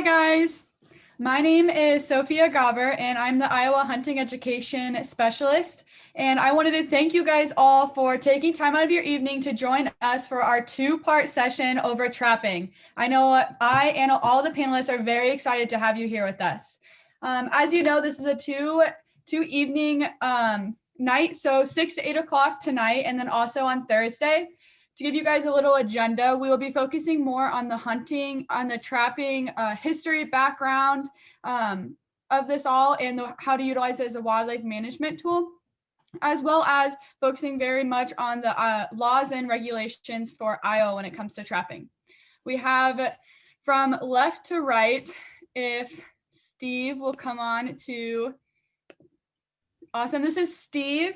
Hi guys, my name is Sophia Gabber and I'm the Iowa Hunting Education Specialist. And I wanted to thank you guys all for taking time out of your evening to join us for our two-part session over trapping. I know I and all the panelists are very excited to have you here with us. As you know, this is a two evening night, so 6 to 8 o'clock tonight and then also on Thursday. To give you guys a little agenda, we will be focusing more on the hunting, on the trapping history background of this all and how to utilize it as a wildlife management tool, as well as focusing very much on the laws and regulations for Iowa when it comes to trapping. We have from left to right, if Steve will come on to, awesome, this is Steve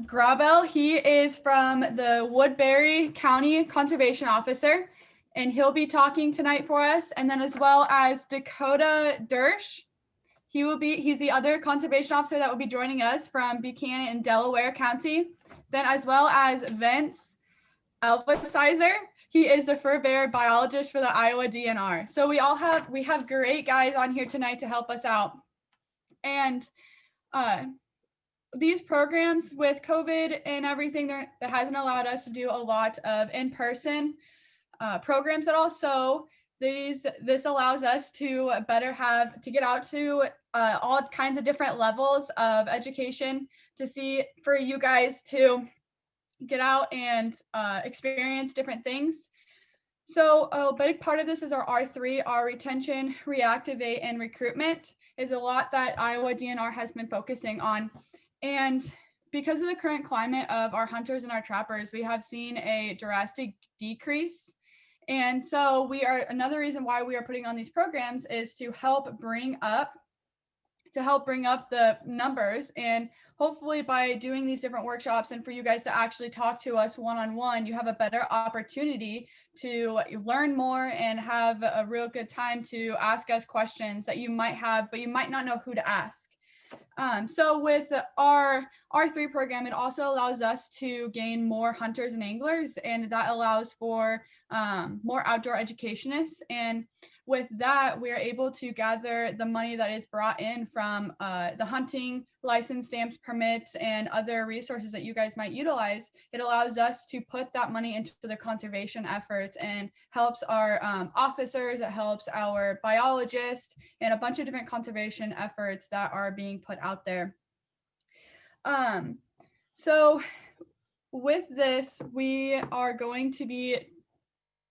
Grabel. He is from the Woodbury County Conservation Officer, and he'll be talking tonight for us. And then as well as Dakota Dersh. He's the other conservation officer that will be joining us from Buchanan in Delaware County. Then as well as Vince Elvisizer. He is a fur-bearer biologist for the Iowa DNR. So we have great guys on here tonight to help us out. And these programs with COVID and everything, that hasn't allowed us to do a lot of in-person programs at all. So this allows us to better to get out to all kinds of different levels of education for you guys to get out and experience different things. So a big part of this is our R3, our retention, reactivate, and recruitment is a lot that Iowa DNR has been focusing on. And because of the current climate of our hunters and our trappers, we have seen a drastic decrease. And so another reason why we are putting on these programs is to help bring up the numbers, and hopefully by doing these different workshops and for you guys to actually talk to us one-on-one, you have a better opportunity to learn more and have a real good time to ask us questions that you might have, but you might not know who to ask. So with our R3 program, it also allows us to gain more hunters and anglers, and that allows for more outdoor educationists. And with that, we are able to gather the money that is brought in from the hunting license, stamps, permits, and other resources that you guys might utilize. It allows us to put that money into the conservation efforts and helps our officers, it helps our biologists, and a bunch of different conservation efforts that are being put out there. So with this, we are going to be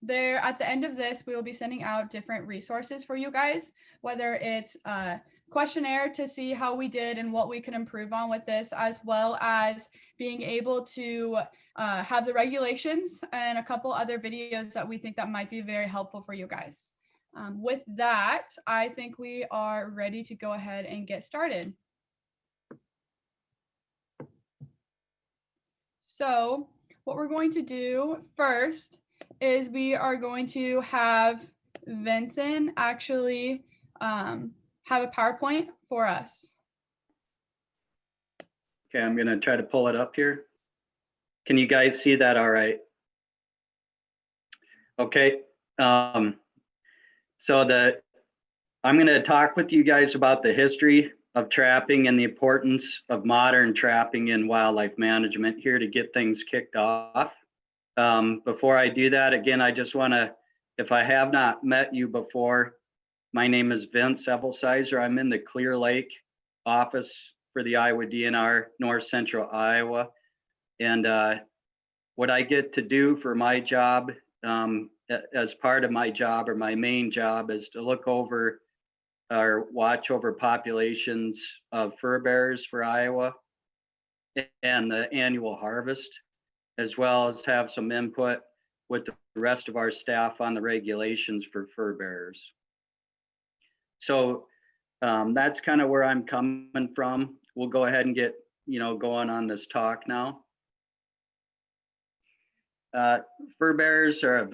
there at the end of this. We will be sending out different resources for you guys, whether it's a questionnaire to see how we did and what we can improve on with this, as well as being able to have the regulations and a couple other videos that we think that might be very helpful for you guys. With that, I think we are ready to go ahead and get started. So what we're going to do first is we are going to have Vincent actually have a PowerPoint for us. Okay, I'm going to try to pull it up here. Can you guys see that all right? Okay, I'm going to talk with you guys about the history of trapping and the importance of modern trapping in wildlife management here to get things kicked off. Before I do that, again, I just want to, if I have not met you before, my name is Vince Elvisizer. I'm in the Clear Lake office for the Iowa DNR, North Central Iowa. And what I get to do for my job, as part of my job, or my main job, is to look over or watch over populations of furbearers for Iowa and the annual harvest, as well as have some input with the rest of our staff on the regulations for furbearers. So that's kind of where I'm coming from. We'll go ahead and get going on this talk now. Furbearers are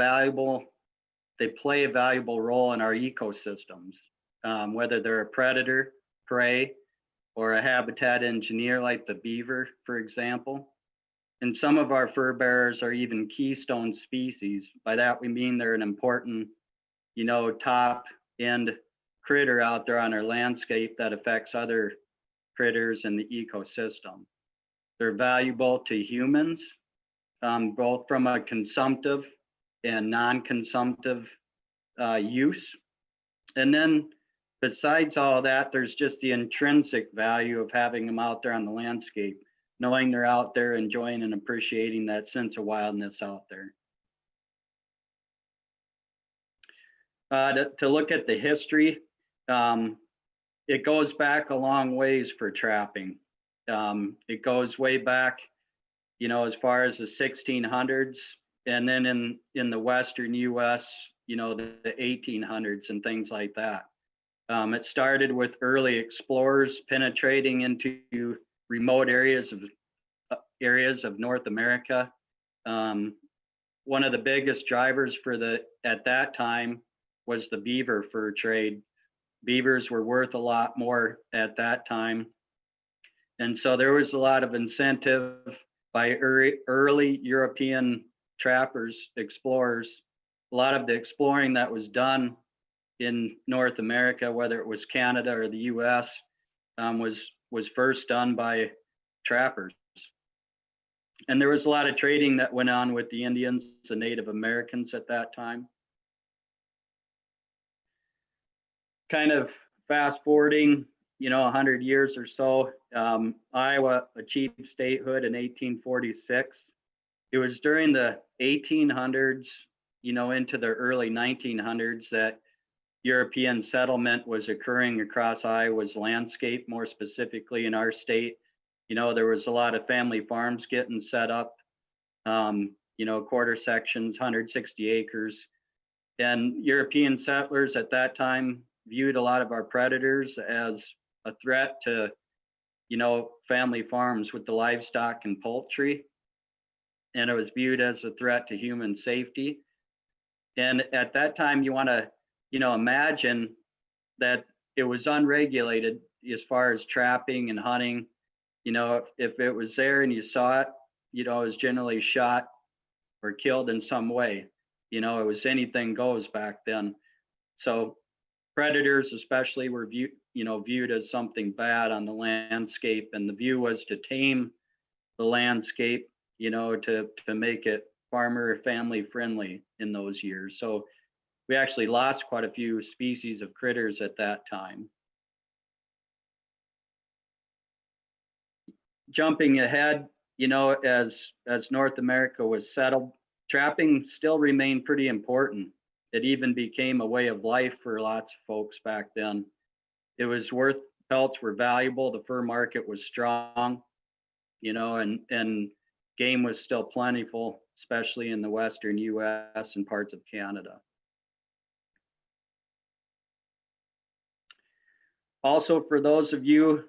they play a valuable role in our ecosystems, whether they're a predator, prey, or a habitat engineer like the beaver, for example. And some of our furbearers are even keystone species. By that we mean they're an important, top and critter out there on our landscape that affects other critters in the ecosystem. They're valuable to humans, both from a consumptive and non-consumptive use. And then besides all that, there's just the intrinsic value of having them out there on the landscape, knowing they're out there enjoying and appreciating that sense of wildness out there. To look at the history, it goes back a long ways for trapping. It goes way back, as far as the 1600s, and then in the Western US, the 1800s and things like that. It started with early explorers penetrating into remote areas of North America. One of the biggest drivers at that time was the beaver fur trade. Beavers were worth a lot more at that time. And so there was a lot of incentive by early European trappers, explorers. A lot of the exploring that was done in North America, whether it was Canada or the US, was first done by trappers. And there was a lot of trading that went on with the Indians, the Native Americans at that time. Kind of fast forwarding, 100 years or so, Iowa achieved statehood in 1846. It was during the 1800s, into the early 1900s that European settlement was occurring across Iowa's landscape, more specifically in our state. There was a lot of family farms getting set up, quarter sections, 160 acres. And European settlers at that time viewed a lot of our predators as a threat to, family farms with the livestock and poultry. And it was viewed as a threat to human safety. And at that time, you want to, imagine that it was unregulated as far as trapping and hunting. If it was there and you saw it, it was generally shot or killed in some way. It was anything goes back then. So predators especially were viewed as something bad on the landscape, and the view was to tame the landscape, to make it farmer family friendly in those years. So we actually lost quite a few species of critters at that time. Jumping ahead, as North America was settled, trapping still remained pretty important. It even became a way of life for lots of folks back then. It was pelts were valuable, the fur market was strong, and game was still plentiful, especially in the Western US and parts of Canada. Also, for those of you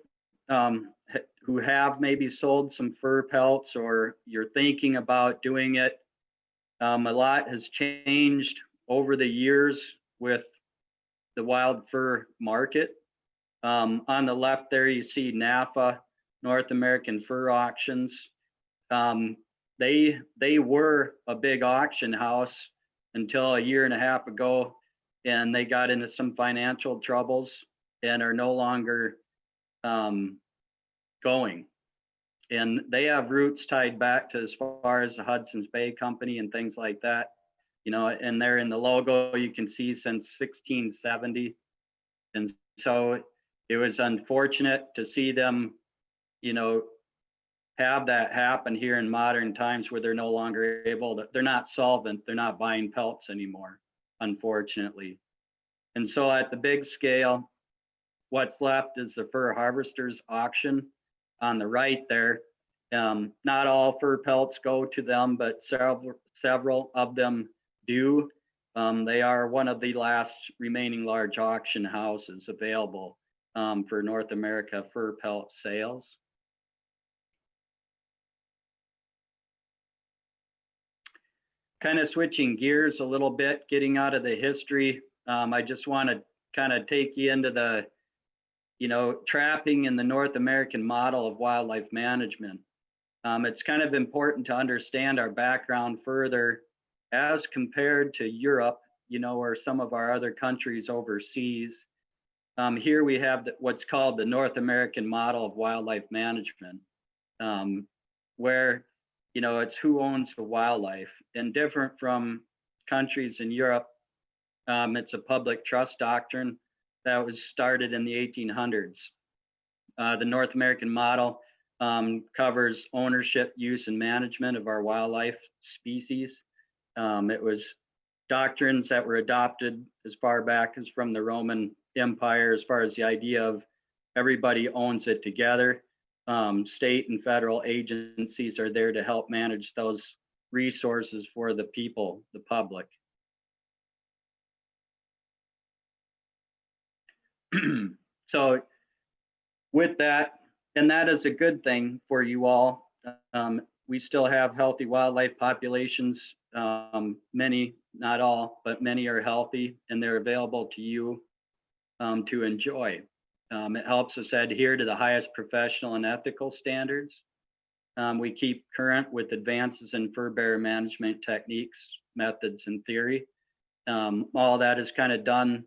who have maybe sold some fur pelts or you're thinking about doing it, a lot has changed over the years with the wild fur market. On the left there, you see NAFA, North American Fur Auctions. They were a big auction house until a year and a half ago, and they got into some financial troubles and are no longer going. And they have roots tied back to as far as the Hudson's Bay Company and things like that. And they're in the logo, you can see since 1670. And so it was unfortunate to see them, have that happen here in modern times where they're no longer they're not solvent, they're not buying pelts anymore, unfortunately. And so at the big scale, what's left is the fur harvesters auction on the right there. Not all fur pelts go to them, but several of them do. They are one of the last remaining large auction houses available for North America fur pelt sales. Kind of switching gears a little bit, getting out of the history. I just want to kind of take you into the, trapping in the North American model of wildlife management. It's kind of important to understand our background further as compared to Europe or some of our other countries overseas. Here we have what's called the North American model of wildlife management, where, it's who owns the wildlife. And different from countries in Europe, it's a public trust doctrine that was started in the 1800s. The North American model covers ownership, use, and management of our wildlife species. It was doctrines that were adopted as far back as from the Roman Empire, as far as the idea of everybody owns it together. State and federal agencies are there to help manage those resources for the people, the public. So with that, and that is a good thing for you all. We still have healthy wildlife populations. Many, not all, but many are healthy and they're available to you to enjoy. It helps us adhere to the highest professional and ethical standards. We keep current with advances in Furbearer management techniques, methods, and theory. All that is kind of done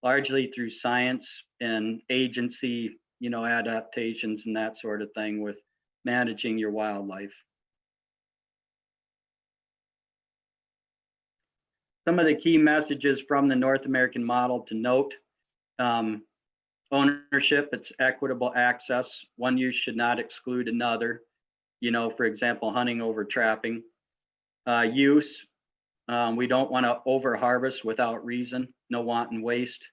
largely through science and agency, adaptations and that sort of thing with managing your wildlife. Some of the key messages from the North American model to note: ownership, it's equitable access. One use should not exclude another. For example, hunting over trapping. Use, we don't want to over harvest without reason, no wanton waste.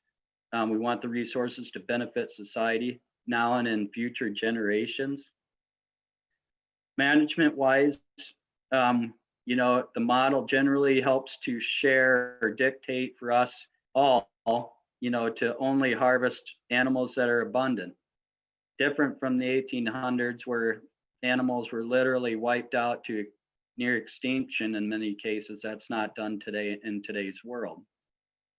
We want the resources to benefit society now and in future generations. Management wise, the model generally helps to share or dictate for us all, to only harvest animals that are abundant. Different from the 1800s, where animals were literally wiped out to near extinction in many cases. That's not done today in today's world.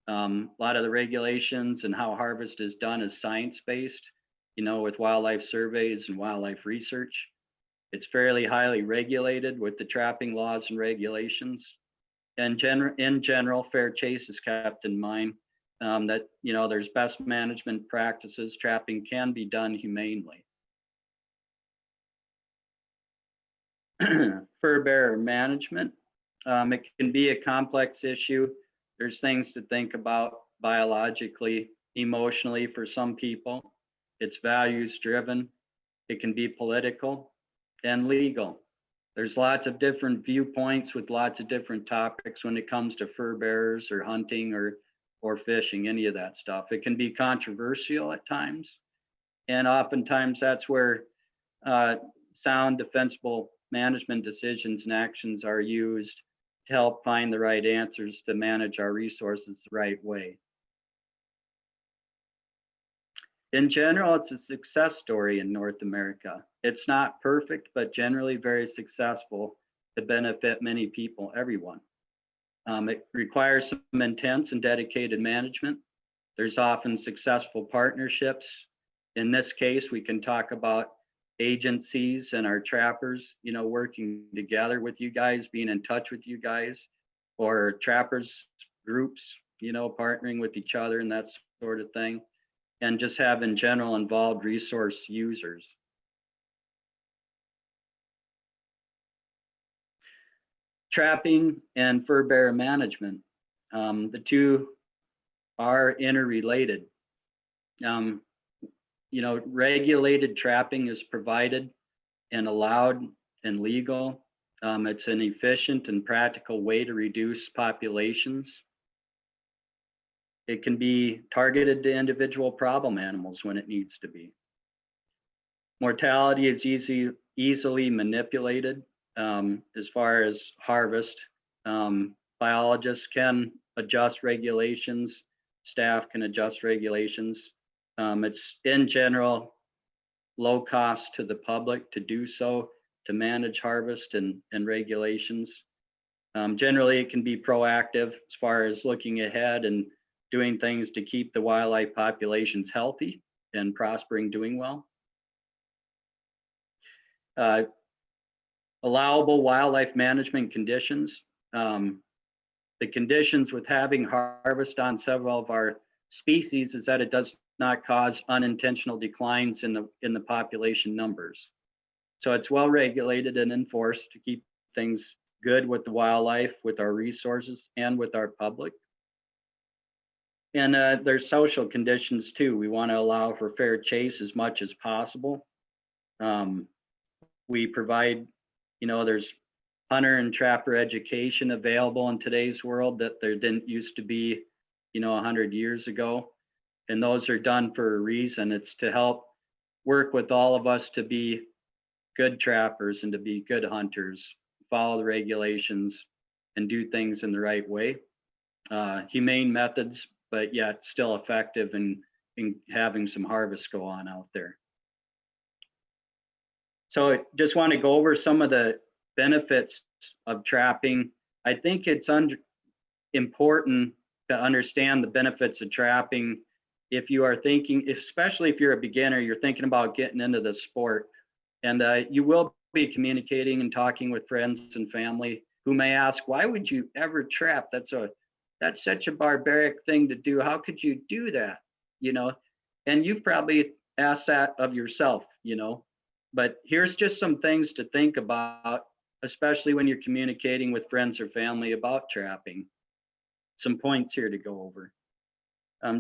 A lot of the regulations and how harvest is done is science-based, with wildlife surveys and wildlife research. It's fairly highly regulated with the trapping laws and regulations. And in general, fair chase is kept in mind, that, there's best management practices. Trapping can be done humanely. Furbearer management, it can be a complex issue. There's things to think about biologically, emotionally for some people. It's values driven. It can be political and legal. There's lots of different viewpoints with lots of different topics when it comes to fur bearers or hunting or fishing, any of that stuff. It can be controversial at times. And oftentimes that's where sound defensible management decisions and actions are used to help find the right answers to manage our resources the right way. In general, it's a success story in North America. It's not perfect, but generally very successful to benefit many people, everyone. It requires some intense and dedicated management. There's often successful partnerships. In this case, we can talk about agencies and our trappers, working together with you guys, being in touch with you guys, or trappers groups, partnering with each other and that sort of thing, and just having general involved resource users. Trapping and Furbearer management, the two are interrelated. Regulated trapping is provided and allowed and legal. It's an efficient and practical way to reduce populations. It can be targeted to individual problem animals when it needs to be. Mortality is easily manipulated as far as harvest. Biologists can adjust regulations, staff can adjust regulations. It's in general low cost to the public to do so, to manage harvest and regulations. Generally, it can be proactive as far as looking ahead and doing things to keep the wildlife populations healthy and prospering, doing well. Allowable wildlife management conditions. the conditions with having harvest on several of our species is that it does not cause unintentional declines in the population numbers. So it's well regulated and enforced to keep things good with the wildlife, with our resources, and with our public. And there's social conditions too. We want to allow for fair chase as much as possible. We provide, there's hunter and trapper education available in today's world that there didn't used to be, 100 years ago. And those are done for a reason. It's to help work with all of us to be good trappers and to be good hunters, follow the regulations, and do things in the right way. Humane methods, but yet still effective in having some harvest go on out there. So I just want to go over some of the benefits of trapping. I think it's important to understand the benefits of trapping if you are thinking, especially if you're a beginner, you're thinking about getting into the sport. And you will be communicating and talking with friends and family who may ask, why would you ever trap? That's such a barbaric thing to do. How could you do that? And you've probably asked that of yourself, but here's just some things to think about, especially when you're communicating with friends or family about trapping. Some points here to go over.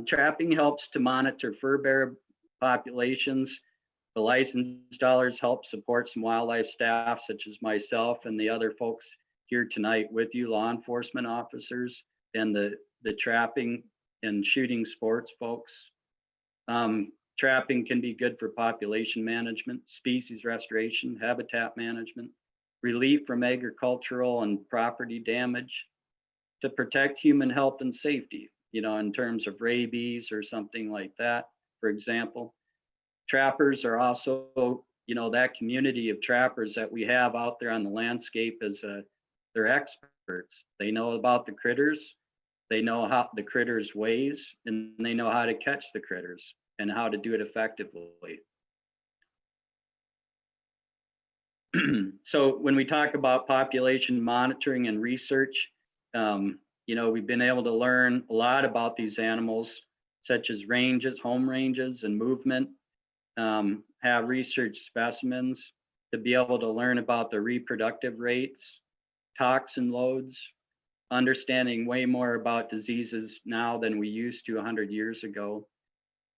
Trapping helps to monitor fur populations. The licensed dollars help support some wildlife staff, such as myself and the other folks here tonight with you, law enforcement officers, and the trapping and shooting sports folks. Trapping can be good for population management, species restoration, habitat management, relief from agricultural and property damage, to protect human health and safety, in terms of rabies or something like that, for example. Trappers are also, that community of trappers that we have out there on the landscape is they're experts. They know about the critters. They know how the critters ways, and they know how to catch the critters and how to do it effectively. So when we talk about population monitoring and research, we've been able to learn a lot about these animals, such as ranges, home ranges, and movement. Have research specimens to be able to learn about the reproductive rates, toxin loads, understanding way more about diseases now than we used to 100 years ago.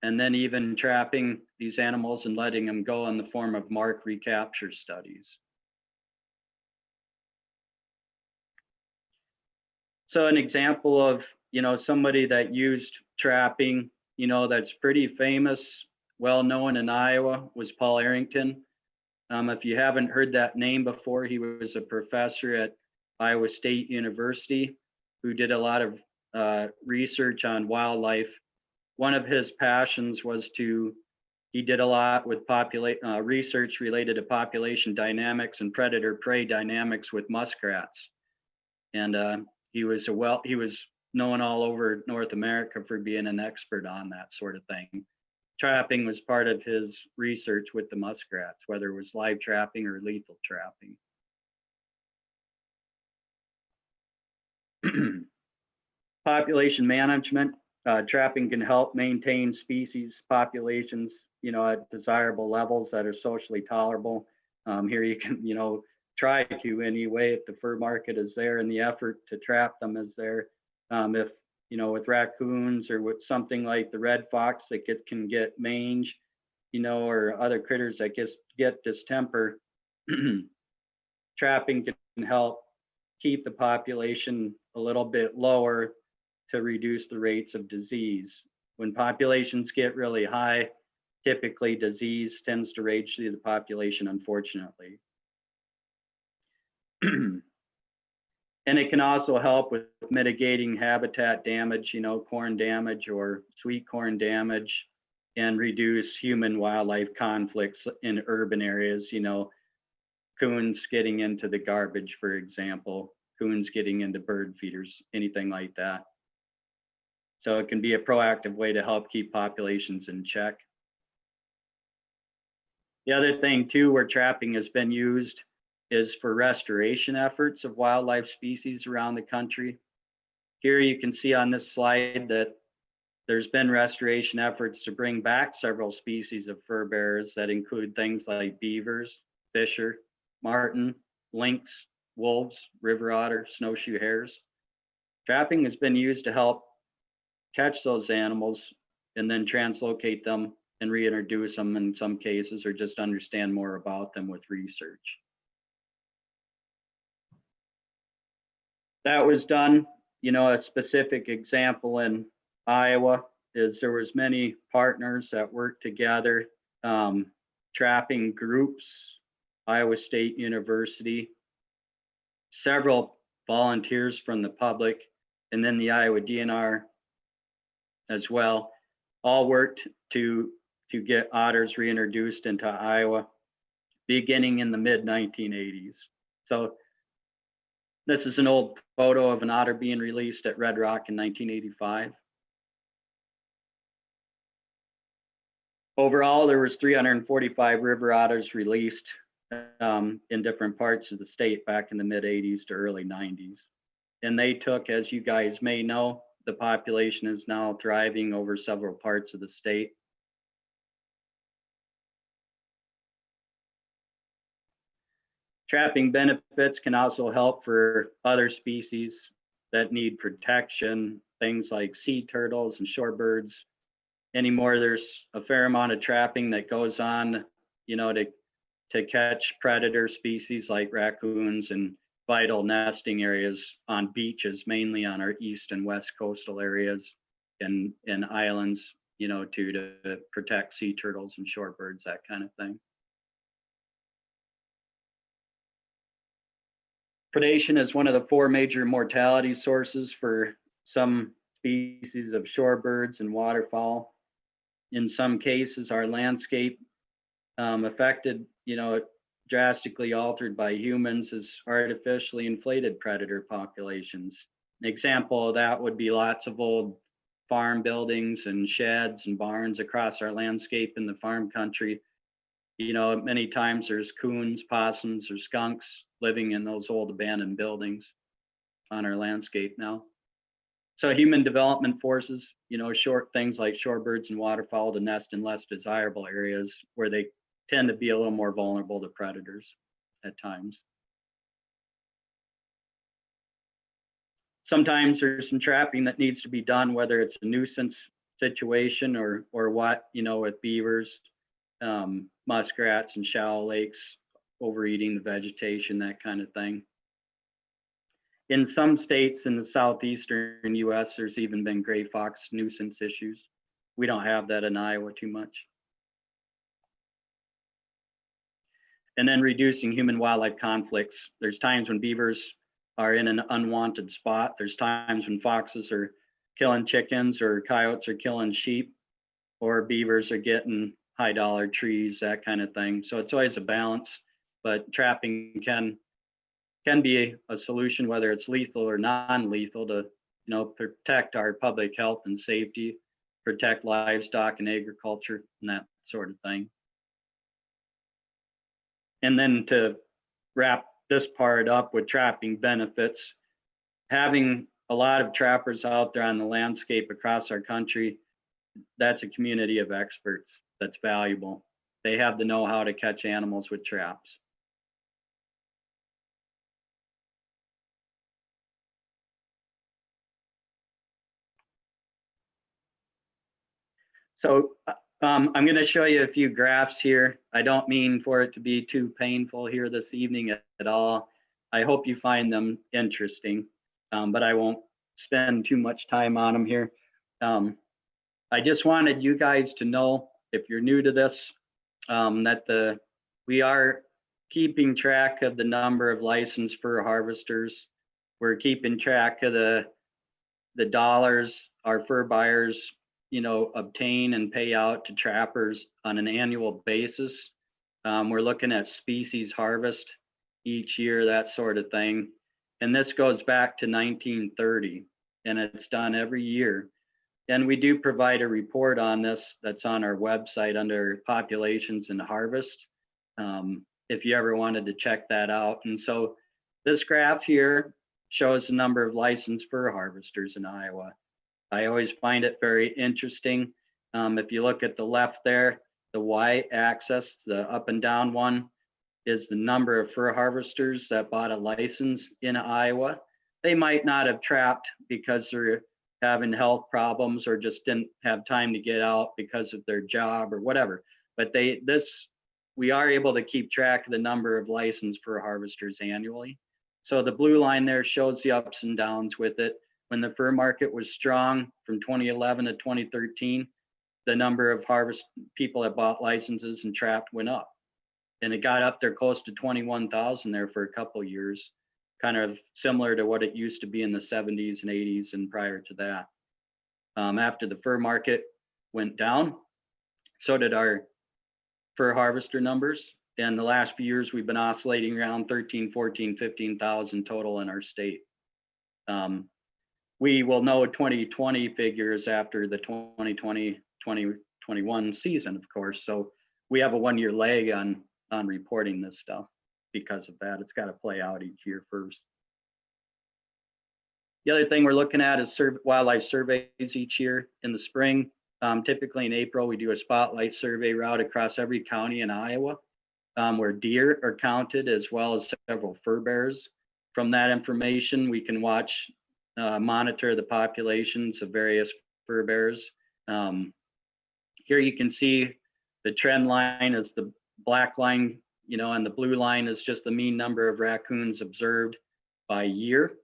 And then even trapping these animals and letting them go in the form of mark recapture studies. So an example of, somebody that used trapping, that's pretty famous, well known in Iowa, was Paul Errington. If you haven't heard that name before, he was a professor at Iowa State University who did a lot of research on wildlife. One of his passions was he did a lot with research related to population dynamics and predator-prey dynamics with muskrats. And he was known all over North America for being an expert on that sort of thing. Trapping was part of his research with the muskrats, whether it was live trapping or lethal trapping. Population management. Trapping can help maintain species populations, at desirable levels that are socially tolerable. Here you can, try to anyway, if the fur market is there and the effort to trap them is there. If, with raccoons or with something like the red fox that can get mange, or other critters that get distemper, trapping can help keep the population a little bit lower to reduce the rates of disease. When populations get really high, typically disease tends to rage through the population, unfortunately. And it can also help with mitigating habitat damage, corn damage or sweet corn damage, and reduce human wildlife conflicts in urban areas, coons getting into the garbage, for example, coons getting into bird feeders, anything like that. So it can be a proactive way to help keep populations in check. The other thing too, where trapping has been used is for restoration efforts of wildlife species around the country. Here you can see on this slide that there's been restoration efforts to bring back several species of fur bearers that include things like beavers, fisher, marten, lynx, wolves, river otter, snowshoe hares. Trapping has been used to help catch those animals and then translocate them and reintroduce them in some cases, or just understand more about them with research. That was done, a specific example in Iowa is there was many partners that worked together, trapping groups, Iowa State University, several volunteers from the public, and then the Iowa DNR as well, all worked to get otters reintroduced into Iowa beginning in the mid 1980s. So this is an old photo of an otter being released at Red Rock in 1985. Overall, there was 345 river otters released in different parts of the state back in the mid 80s to early 90s. And they took, as you guys may know, the population is now thriving over several parts of the state. Trapping benefits can also help for other species that need protection, things like sea turtles and shorebirds. Anymore, there's a fair amount of trapping that goes on, to catch predator species like raccoons and vital nesting areas on beaches, mainly on our east and west coastal areas and islands, to protect sea turtles and shorebirds, that kind of thing. Predation is one of the 4 major mortality sources for some species of shorebirds and waterfowl. In some cases, our landscape affected, drastically altered by humans is artificially inflated predator populations. An example of that would be lots of old farm buildings and sheds and barns across our landscape in the farm country. Many times there's coons, possums, or skunks living in those old abandoned buildings on our landscape now. So human development forces, short things like shorebirds and waterfowl to nest in less desirable areas where they tend to be a little more vulnerable to predators at times. Sometimes there's some trapping that needs to be done, whether it's a nuisance situation or what, with beavers, muskrats and shallow lakes overeating the vegetation, that kind of thing. In some states in the southeastern US, there's even been gray fox nuisance issues. We don't have that in Iowa too much. And then reducing human wildlife conflicts. There's times when beavers are in an unwanted spot. There's times when foxes are killing chickens or coyotes are killing sheep, or beavers are getting high dollar trees, that kind of thing. So it's always a balance, but trapping can be a solution, whether it's lethal or non-lethal, to protect our public health and safety, protect livestock and agriculture and that sort of thing. And then to wrap this part up with trapping benefits, having a lot of trappers out there on the landscape across our country, that's a community of experts that's valuable. They have the know-how to catch animals with traps. So I'm going to show you a few graphs here. I don't mean for it to be too painful here this evening at all. I hope you find them interesting, but I won't spend too much time on them here. I just wanted you guys to know, if you're new to this, that we are keeping track of the number of licensed fur harvesters. We're keeping track of the dollars our fur buyers obtain and pay out to trappers on an annual basis. We're looking at species harvest each year, that sort of thing. And this goes back to 1930, and it's done every year. And we do provide a report on this that's on our website under populations and harvest, if you ever wanted to check that out. And so this graph here shows the number of licensed fur harvesters in Iowa. I always find it very interesting. If you look at the left there, the y-axis, the up and down one, is the number of fur harvesters that bought a license in Iowa. They might not have trapped because they're having health problems or just didn't have time to get out because of their job or whatever. But we are able to keep track of the number of licensed fur harvesters annually. So the blue line there shows the ups and downs with it. When the fur market was strong from 2011 to 2013, the number of people that bought licenses and trapped went up. And it got up there close to 21,000 there for a couple of years, kind of similar to what it used to be in the 70s and 80s and prior to that. After the fur market went down, so did our fur harvester numbers. And the last few years, we've been oscillating around 13, 14, 15,000 total in our state. We will know 2020 figures after the 2020, 2021 season, of course. So we have a 1-year lag on reporting this stuff because of that. It's got to play out each year first. The other thing we're looking at is wildlife surveys each year in the spring. Typically in April, we do a spotlight survey route across every county in Iowa, where deer are counted as well as several furbearers. From that information, we can monitor the populations of various furbearers. Here you can see the trend line is the black line, and the blue line is just the mean number of raccoons observed by year.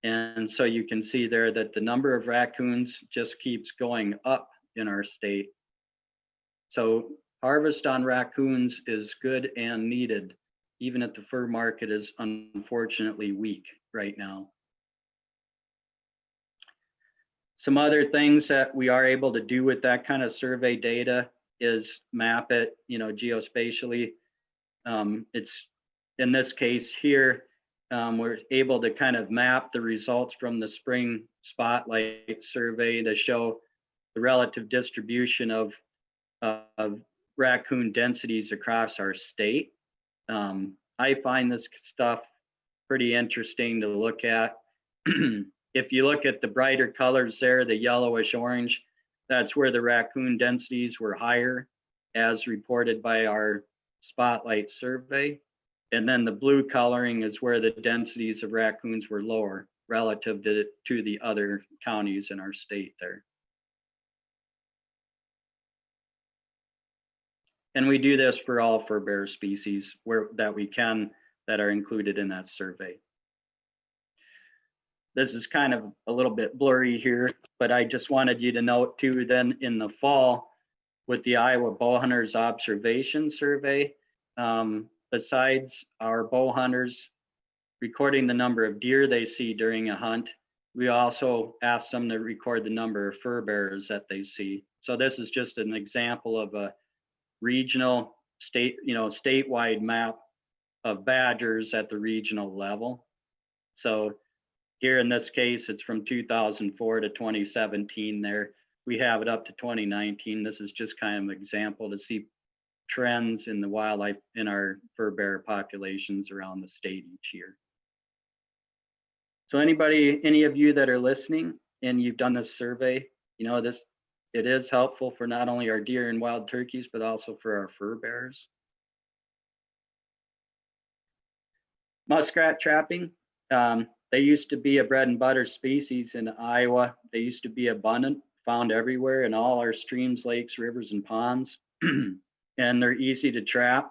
And so you can see there that the number of raccoons just keeps going up in our state. So harvest on raccoons is good and needed, even if the fur market is unfortunately weak right now. Some other things that we are able to do with that kind of survey data is map it, geospatially. It's in this case here, we're able to kind of map the results from the spring spotlight survey to show the relative distribution of raccoon densities across our state. I find this stuff pretty interesting to look at. If you look at the brighter colors there, the yellowish orange, that's where the raccoon densities were higher as reported by our spotlight survey. And then the blue coloring is where the densities of raccoons were lower relative to the other counties in our state there. And we do this for all furbearer species that we can, that are included in that survey. This is kind of a little bit blurry here, but I just wanted you to note too, then in the fall with the Iowa Bowhunters Observation Survey, besides our bow hunters recording the number of deer they see during a hunt, we also ask them to record the number of furbearers that they see. So this is just an example of a regional statewide map of badgers at the regional level. So here in this case, it's from 2004 to 2017 there. We have it up to 2019. This is just kind of an example to see trends in the wildlife in our furbearer populations around the state each year. So any of you that are listening and you've done this survey, it is helpful for not only our deer and wild turkeys, but also for our furbearers. Muskrat trapping. They used to be a bread and butter species in Iowa. They used to be abundant, found everywhere in all our streams, lakes, rivers, and ponds. And they're easy to trap,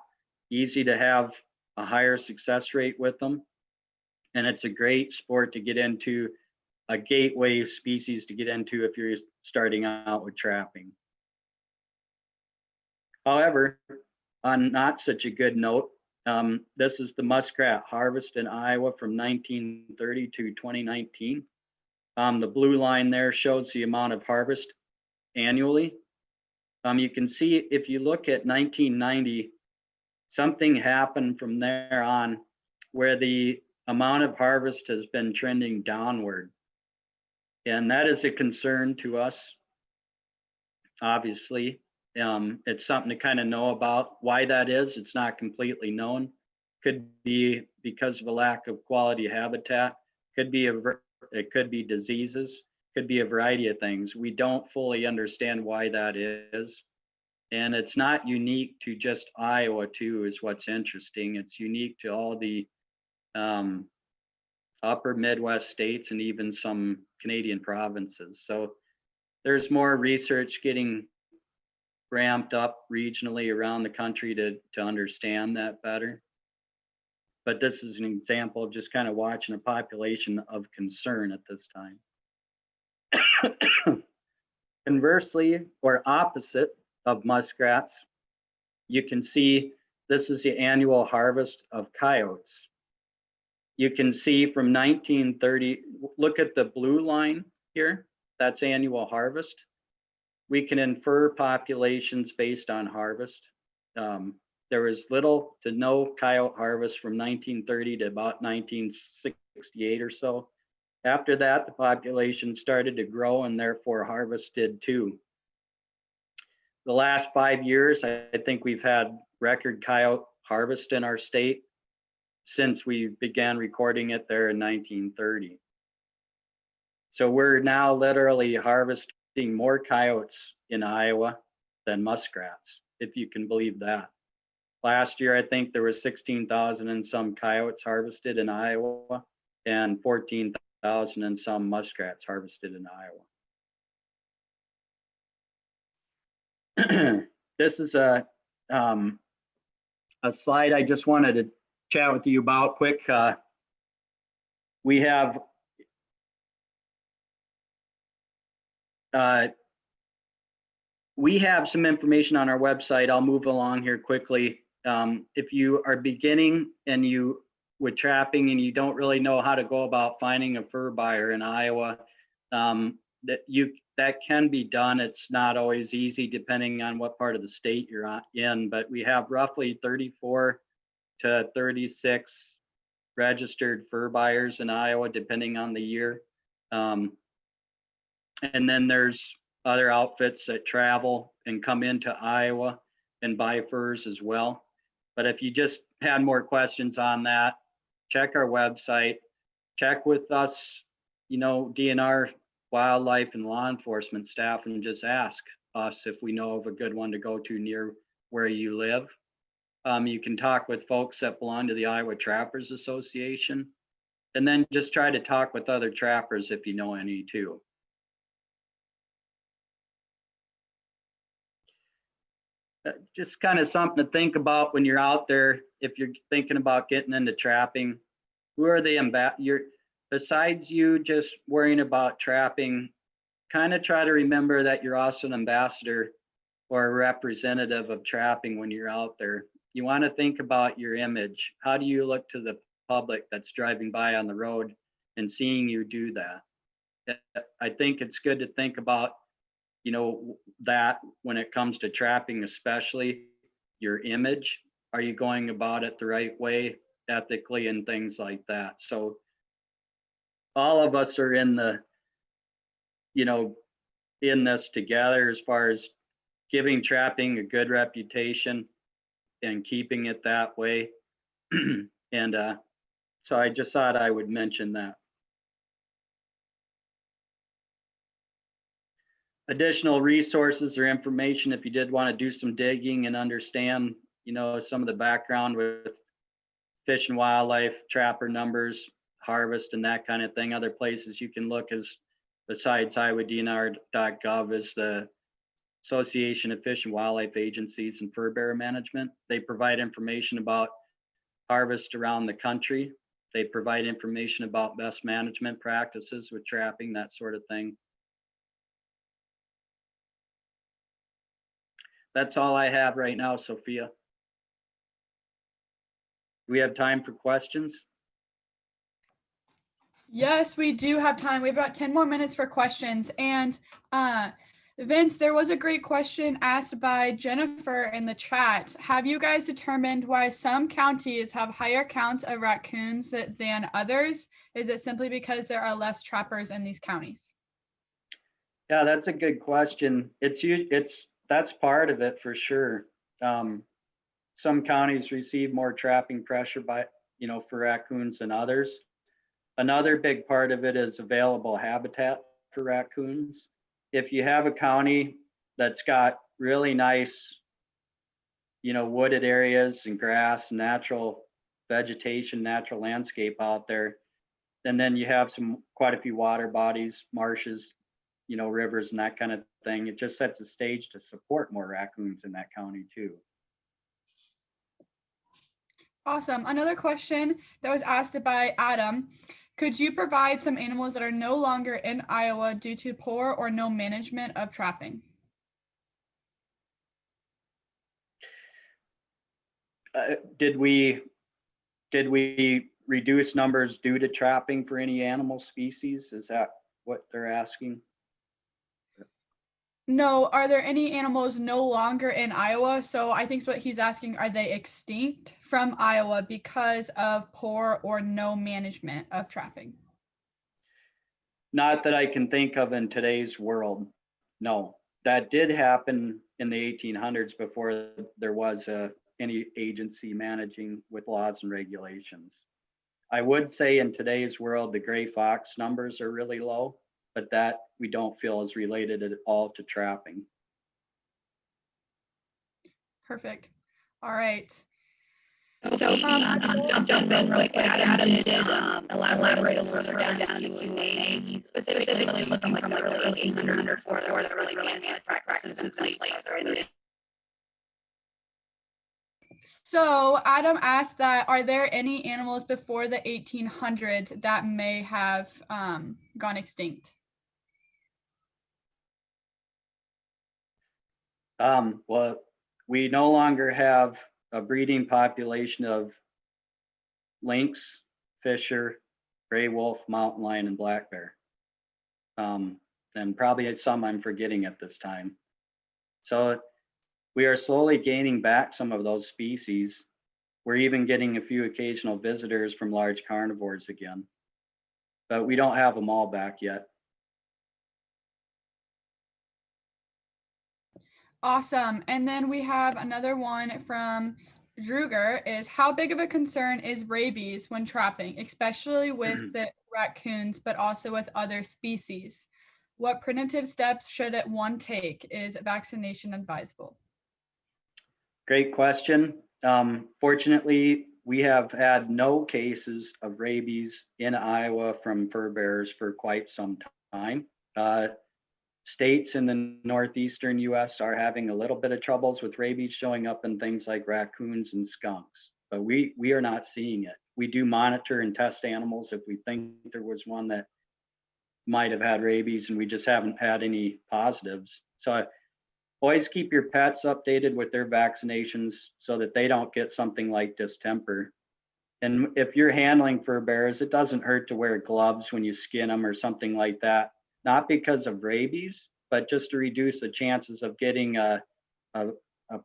easy to have a higher success rate with them. And it's a great sport to get into, a gateway species to get into if you're starting out with trapping. However, on not such a good note, this is the muskrat harvest in Iowa from 1930 to 2019. The blue line there shows the amount of harvest annually. You can see if you look at 1990, something happened from there on where the amount of harvest has been trending downward. And that is a concern to us, obviously. It's something to kind of know about. Why that is, it's not completely known. Could be because of a lack of quality habitat, Could be it could be diseases, could be a variety of things. We don't fully understand why that is. And it's not unique to just Iowa too, is what's interesting. It's unique to all the upper Midwest states and even some Canadian provinces. So there's more research getting ramped up regionally around the country to understand that better. But this is an example of just kind of watching a population of concern at this time. Conversely, or opposite of muskrats, you can see this is the annual harvest of coyotes. You can see from 1930, look at the blue line here, that's annual harvest. We can infer populations based on harvest. There was little to no coyote harvest from 1930 to about 1968 or so. After that, the population started to grow and therefore harvest did too. The last 5 years, I think we've had record coyote harvest in our state since we began recording it there in 1930. So we're now literally harvesting more coyotes in Iowa than muskrats, if you can believe that. Last year, I think there was 16,000 and some coyotes harvested in Iowa and 14,000 and some muskrats harvested in Iowa. This is a slide I just wanted to chat with you about quick. We have some information on our website. I'll move along here quickly. If you are beginning and you with trapping and you don't really know how to go about finding a fur buyer in Iowa, that can be done. It's not always easy depending on what part of the state you're in, but we have roughly 34 to 36 registered fur buyers in Iowa, depending on the year. And then there's other outfits that travel and come into Iowa and buy furs as well. But if you just had more questions on that, check our website, check with us, DNR, wildlife and law enforcement staff, and just ask us if we know of a good one to go to near where you live. You can talk with folks that belong to the Iowa Trappers Association, and then just try to talk with other trappers if you know any too. Just kind of something to think about when you're out there, if you're thinking about getting into trapping. Who are the besides you just worrying about trapping, kind of try to remember that you're also an ambassador or a representative of trapping when you're out there. You want to think about your image. How do you look to the public that's driving by on the road and seeing you do that? I think it's good to think about that when it comes to trapping, especially your image. Are you going about it the right way, ethically, and things like that? So all of us are in this together as far as giving trapping a good reputation and keeping it that way. And so I just thought I would mention that. Additional resources or information if you did want to do some digging and understand, some of the background with Fish and Wildlife, trapper numbers, harvest, and that kind of thing. Other places you can look is, besides IowaDNR.gov, is the Association of Fish and Wildlife Agencies and Furbearer Management. They provide information about harvest around the country. They provide information about best management practices with trapping, that sort of thing. That's all I have right now, Sophia. Do we have time for questions? Yes, we do have time. We have about 10 more minutes for questions. And Vince, there was a great question asked by Jennifer in the chat. Have you guys determined why some counties have higher counts of raccoons than others? Is it simply because there are less trappers in these counties? Yeah, that's a good question. That's part of it for sure. Some counties receive more trapping pressure for raccoons than others. Another big part of it is available habitat for raccoons. If you have a county that's got really nice, wooded areas and grass, natural vegetation, natural landscape out there, and then you have quite a few water bodies, marshes, rivers and that kind of thing, it just sets a stage to support more raccoons in that county too. Awesome. Another question that was asked by Adam. Could you provide some animals that are no longer in Iowa due to poor or no management of trapping? Did we reduce numbers due to trapping for any animal species? Is that what they're asking? No, are there any animals no longer in Iowa? So I think what he's asking, are they extinct from Iowa because of poor or no management of trapping? Not that I can think of in today's world. No, that did happen in the 1800s before there was any agency managing with laws and regulations. I would say in today's world, the gray fox numbers are really low, but that we don't feel is related at all to trapping. Perfect. All right. So I'll jump in really quick. Adam did elaborate a little further down in the Q&A. He's specifically looking from the early 1800s for the really management practices in place. So Adam asked that, are there any animals before the 1800s that may have gone extinct? Well, we no longer have a breeding population of lynx, fisher, gray wolf, mountain lion, and black bear. And probably some I'm forgetting at this time. So we are slowly gaining back some of those species. We're even getting a few occasional visitors from large carnivores again, but we don't have them all back yet. Awesome. And then we have another one from Druger, is how big of a concern is rabies when trapping, especially with the raccoons, but also with other species? What preventive steps should one take? Is vaccination advisable? Great question. Fortunately, we have had no cases of rabies in Iowa from Furbearers for quite some time. States in the northeastern US are having a little bit of troubles with rabies showing up in things like raccoons and skunks, but we are not seeing it. We do monitor and test animals if we think there was one that might have had rabies, and we just haven't had any positives. So always keep your pets updated with their vaccinations so that they don't get something like distemper. And if you're handling Furbearers, it doesn't hurt to wear gloves when you skin them or something like that. Not because of rabies, but just to reduce the chances of getting a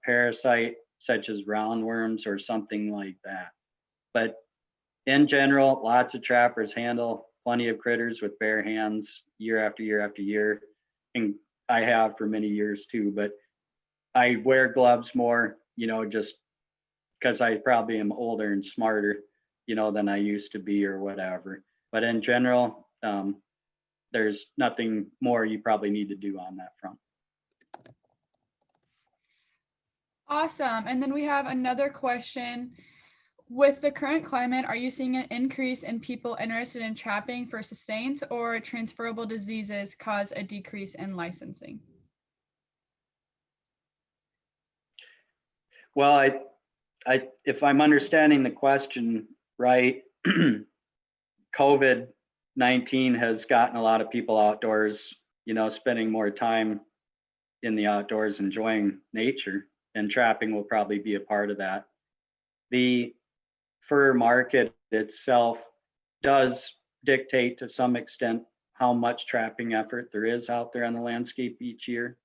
parasite such as roundworms or something like that. But in general, lots of trappers handle plenty of critters with bare hands year after year after year. And I have for many years too, but I wear gloves more, just because I probably am older and smarter, than I used to be or whatever. But in general, there's nothing more you probably need to do on that front. Awesome. And then we have another question. With the current climate, are you seeing an increase in people interested in trapping for sustains, or transferable diseases cause a decrease in licensing? Well, if I'm understanding the question right, COVID-19 has gotten a lot of people outdoors, spending more time in the outdoors enjoying nature, and trapping will probably be a part of that. The fur market itself does dictate to some extent how much trapping effort there is out there on the landscape each year.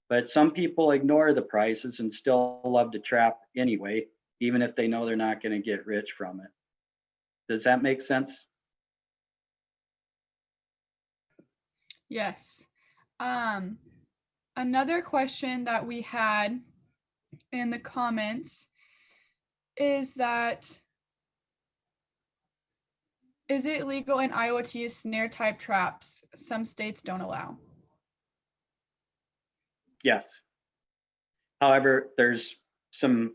But some people ignore the prices and still love to trap anyway, even if they know they're not going to get rich from it. Does that make sense? Yes. Another question that we had in the comments is that Is it legal in Iowa to use snare type traps? Some states don't allow. Yes. However, there's some,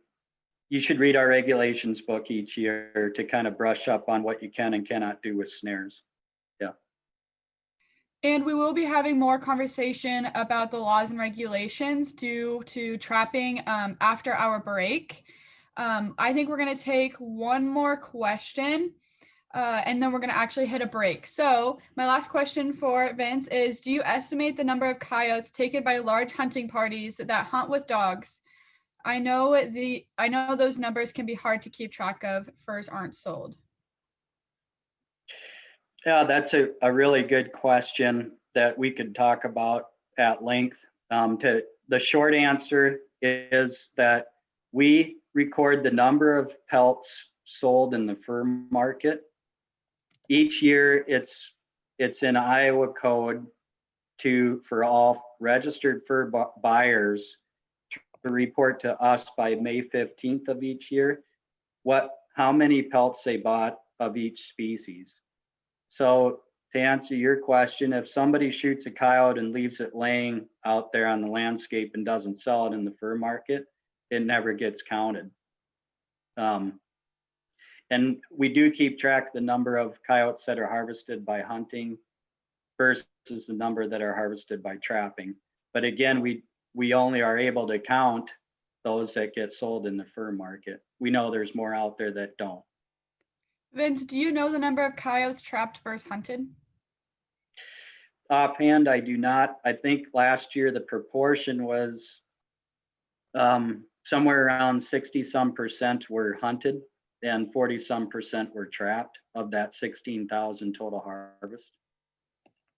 you should read our regulations book each year to kind of brush up on what you can and cannot do with snares. And we will be having more conversation about the laws and regulations due to trapping after our break. I think we're going to take one more question and then we're going to actually hit a break. So my last question for Vince is, do you estimate the number of coyotes taken by large hunting parties that hunt with dogs? I know those numbers can be hard to keep track of. Furs aren't sold. Yeah, that's a really good question that we could talk about at length. The short answer is that we record the number of pelts sold in the fur market. Each year, it's in Iowa code for all registered fur buyers to report to us by May 15th of each year how many pelts they bought of each species. So to answer your question, if somebody shoots a coyote and leaves it laying out there on the landscape and doesn't sell it in the fur market, it never gets counted. And we do keep track of the number of coyotes that are harvested by hunting versus the number that are harvested by trapping. But again, we only are able to count those that get sold in the fur market. We know there's more out there that don't. Vince, do you know the number of coyotes trapped versus hunted? Offhand, I do not. I think last year the proportion was somewhere around 60-some% were hunted and 40-some% were trapped of that 16,000 total harvest.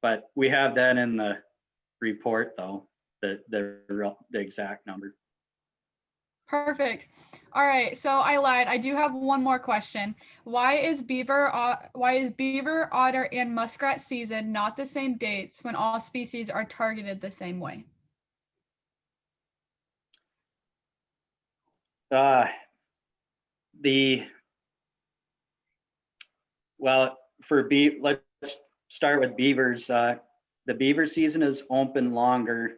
But we have that in the report, though, the exact number. Perfect. All right, so I lied. I do have one more question. Why is beaver, otter, and muskrat season not the same dates when all species are targeted the same way? Let's start with beavers. The beaver season is open longer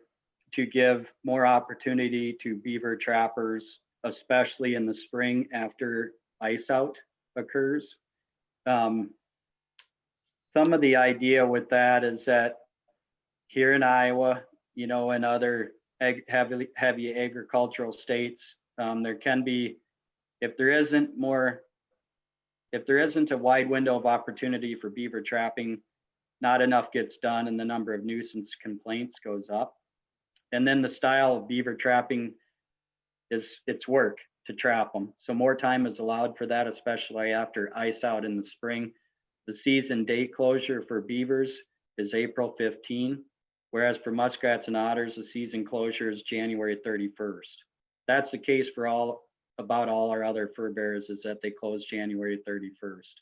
to give more opportunity to beaver trappers, especially in the spring after ice out occurs. Some of the idea with that is that here in Iowa, and other heavy agricultural states, there can be, if there isn't a wide window of opportunity for beaver trapping, not enough gets done and the number of nuisance complaints goes up. And then the style of beaver trapping it's work to trap them. So more time is allowed for that, especially after ice out in the spring. The season date closure for beavers is April 15, whereas for muskrats and otters, the season closure is January 31st. That's the case for about all our other fur bearers, is that they close January 31st.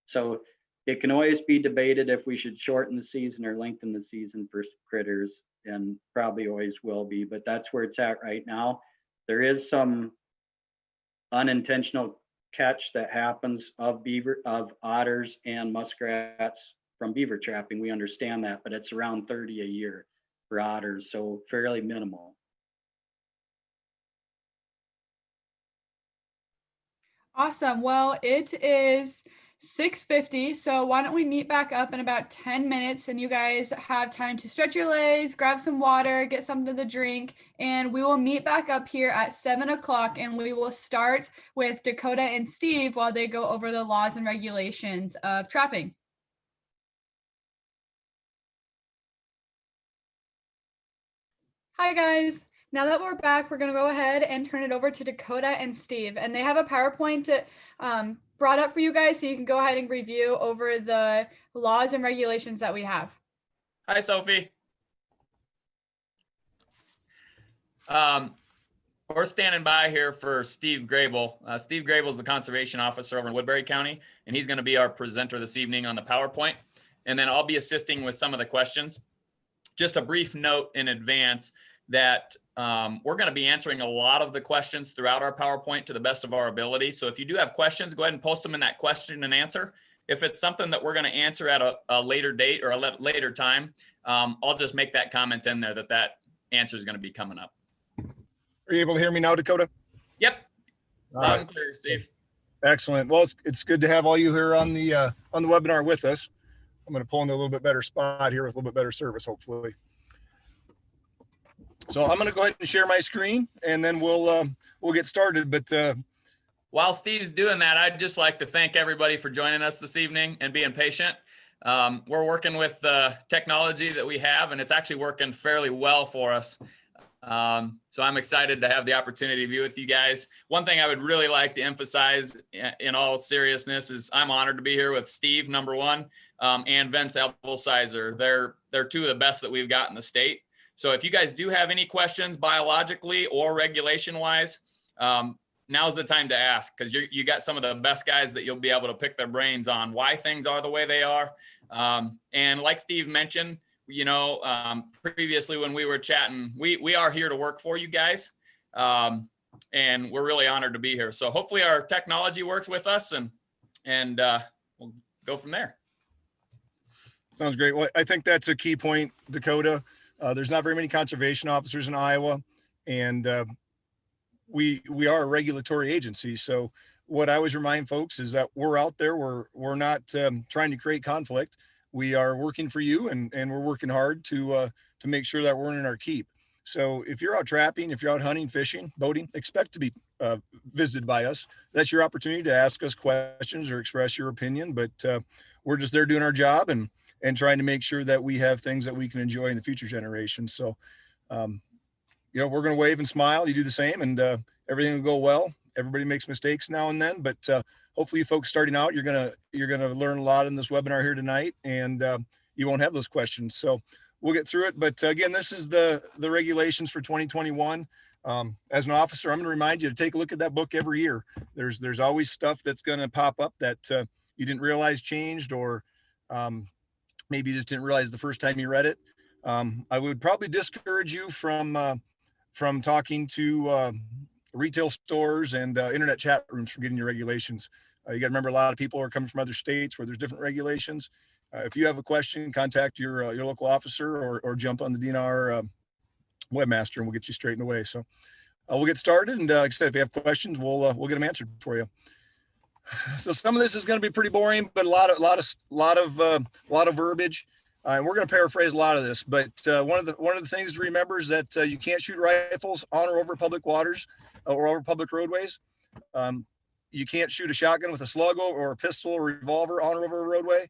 So it can always be debated if we should shorten the season or lengthen the season for critters, and probably always will be, but that's where it's at right now. There is some unintentional catch that happens of otters and muskrats from beaver trapping. We understand that, but it's around 30 a year for otters, so fairly minimal. Awesome. Well, it is 6:50, so why don't we meet back up in about 10 minutes and you guys have time to stretch your legs, grab some water, get something to drink, and we will meet back up here at 7 o'clock and we will start with Dakota and Steve while they go over the laws and regulations of trapping. Hi guys. Now that we're back, we're going to go ahead and turn it over to Dakota and Steve, and they have a PowerPoint brought up for you guys so you can go ahead and review over the laws and regulations that we have. Hi, Sophie. We're standing by here for Steve Grable. Steve Grable is the conservation officer over in Woodbury County, and he's going to be our presenter this evening on the PowerPoint. And then I'll be assisting with some of the questions. Just a brief note in advance that we're going to be answering a lot of the questions throughout our PowerPoint to the best of our ability. So if you do have questions, go ahead and post them in that question and answer, If it's something that we're going to answer at a later date or a later time, I'll just make that comment in there that answer is going to be coming up. Are you able to hear me now, Dakota? Yep. All Loud right. and clear, Steve. Excellent. Well, it's good to have all you here on the webinar with us. I'm going to pull into a little bit better spot here with a little bit better service, hopefully. So I'm going to go ahead and share my screen, and then we'll get started. But while Steve's doing that, I'd just like to thank everybody for joining us this evening and being patient. We're working with the technology that we have, and it's actually working fairly well for us. So I'm excited to have the opportunity to be with you guys. One thing I would really like to emphasize in all seriousness is I'm honored to be here with Steve, number one, and Vince Elbelsizer. They're two of the best that we've got in the state. So if you guys do have any questions biologically or regulation wise, now's the time to ask, because you got some of the best guys that you'll be able to pick their brains on why things are the way they are. And like Steve mentioned, previously when we were chatting, we are here to work for you guys. And we're really honored to be here. So hopefully our technology works with us, and we'll go from there. Sounds great. Well, I think that's a key point, Dakota. There's not very many conservation officers in Iowa, and we are a regulatory agency. So what I always remind folks is that we're out there. We're not trying to create conflict. We are working for you, and we're working hard to make sure that we're earning our keep. So if you're out trapping, if you're out hunting, fishing, boating, expect to be visited by us. That's your opportunity to ask us questions or express your opinion. But we're just there doing our job and trying to make sure that we have things that we can enjoy in the future generations. So, we're going to wave and smile. You do the same, and everything will go well. Everybody makes mistakes now and then, but hopefully you folks starting out, you're gonna learn a lot in this webinar here tonight, and you won't have those questions. So we'll get through it. But again, this is the regulations for 2021. As an officer, I'm going to remind you to take a look at that book every year. There's always stuff that's going to pop up that you didn't realize changed, or maybe you just didn't realize the first time you read it. I would probably discourage you from talking to retail stores and internet chat rooms for getting your regulations. You got to remember, a lot of people are coming from other states where there's different regulations. If you have a question, contact your local officer, or jump on the DNR webmaster, and we'll get you straightened away. So we'll get started. And like I said, if you have questions, we'll get them answered for you. So some of this is going to be pretty boring, but a lot of verbiage. And we're going to paraphrase a lot of this, but one of the things to remember is that you can't shoot rifles on or over public waters or over public roadways. You can't shoot a shotgun with a slug or a pistol or revolver on or over a roadway.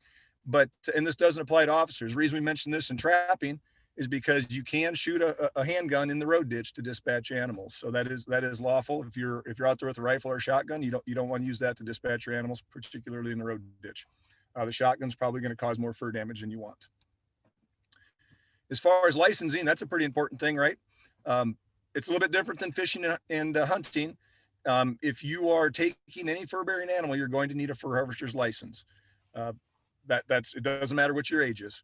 And this doesn't apply to officers. The reason we mentioned this in trapping is because you can shoot a handgun in the road ditch to dispatch animals. So that is lawful. If you're out there with a rifle or a shotgun, you don't want to use that to dispatch your animals, particularly in the road ditch. The shotgun's probably going to cause more fur damage than you want. As far as licensing, that's a pretty important thing, right? It's a little bit different than fishing and hunting. If you are taking any fur-bearing animal, you're going to need a fur harvester's license. It doesn't matter what your age is.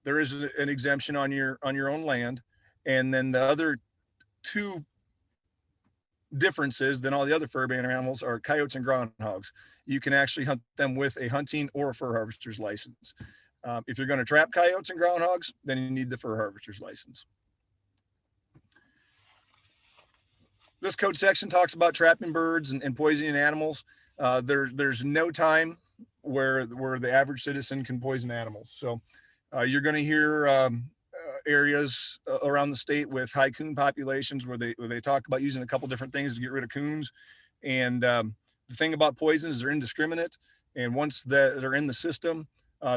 There is an exemption on your own land, and then the other two differences than all the other fur-bearing animals are coyotes and groundhogs. You can actually hunt them with a hunting or a fur harvester's license. If you're going to trap coyotes and groundhogs, then you need the fur harvester's license. This code section talks about trapping birds and poisoning animals. There's no time where the average citizen can poison animals. So you're going to hear areas around the state with high coon populations where they talk about using a couple different things to get rid of coons. And the thing about poisons, they're indiscriminate. And once they're in the system,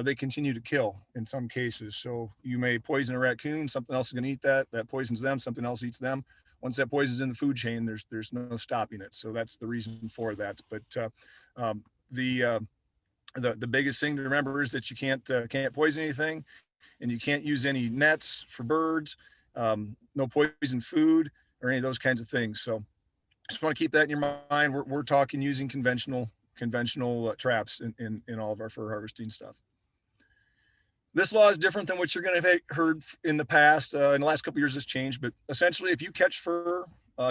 they continue to kill in some cases. So you may poison a raccoon, something else is going to eat that poisons them, something else eats them. Once that poison's in the food chain, there's no stopping it. So that's the reason for that. But the biggest thing to remember is that you can't poison anything, and you can't use any nets for birds, no poison food or any of those kinds of things. So just want to keep that in your mind. We're talking using conventional traps in all of our fur harvesting stuff. This law is different than what you're going to have heard in the past. In the last couple of years, it's changed. But essentially, if you catch fur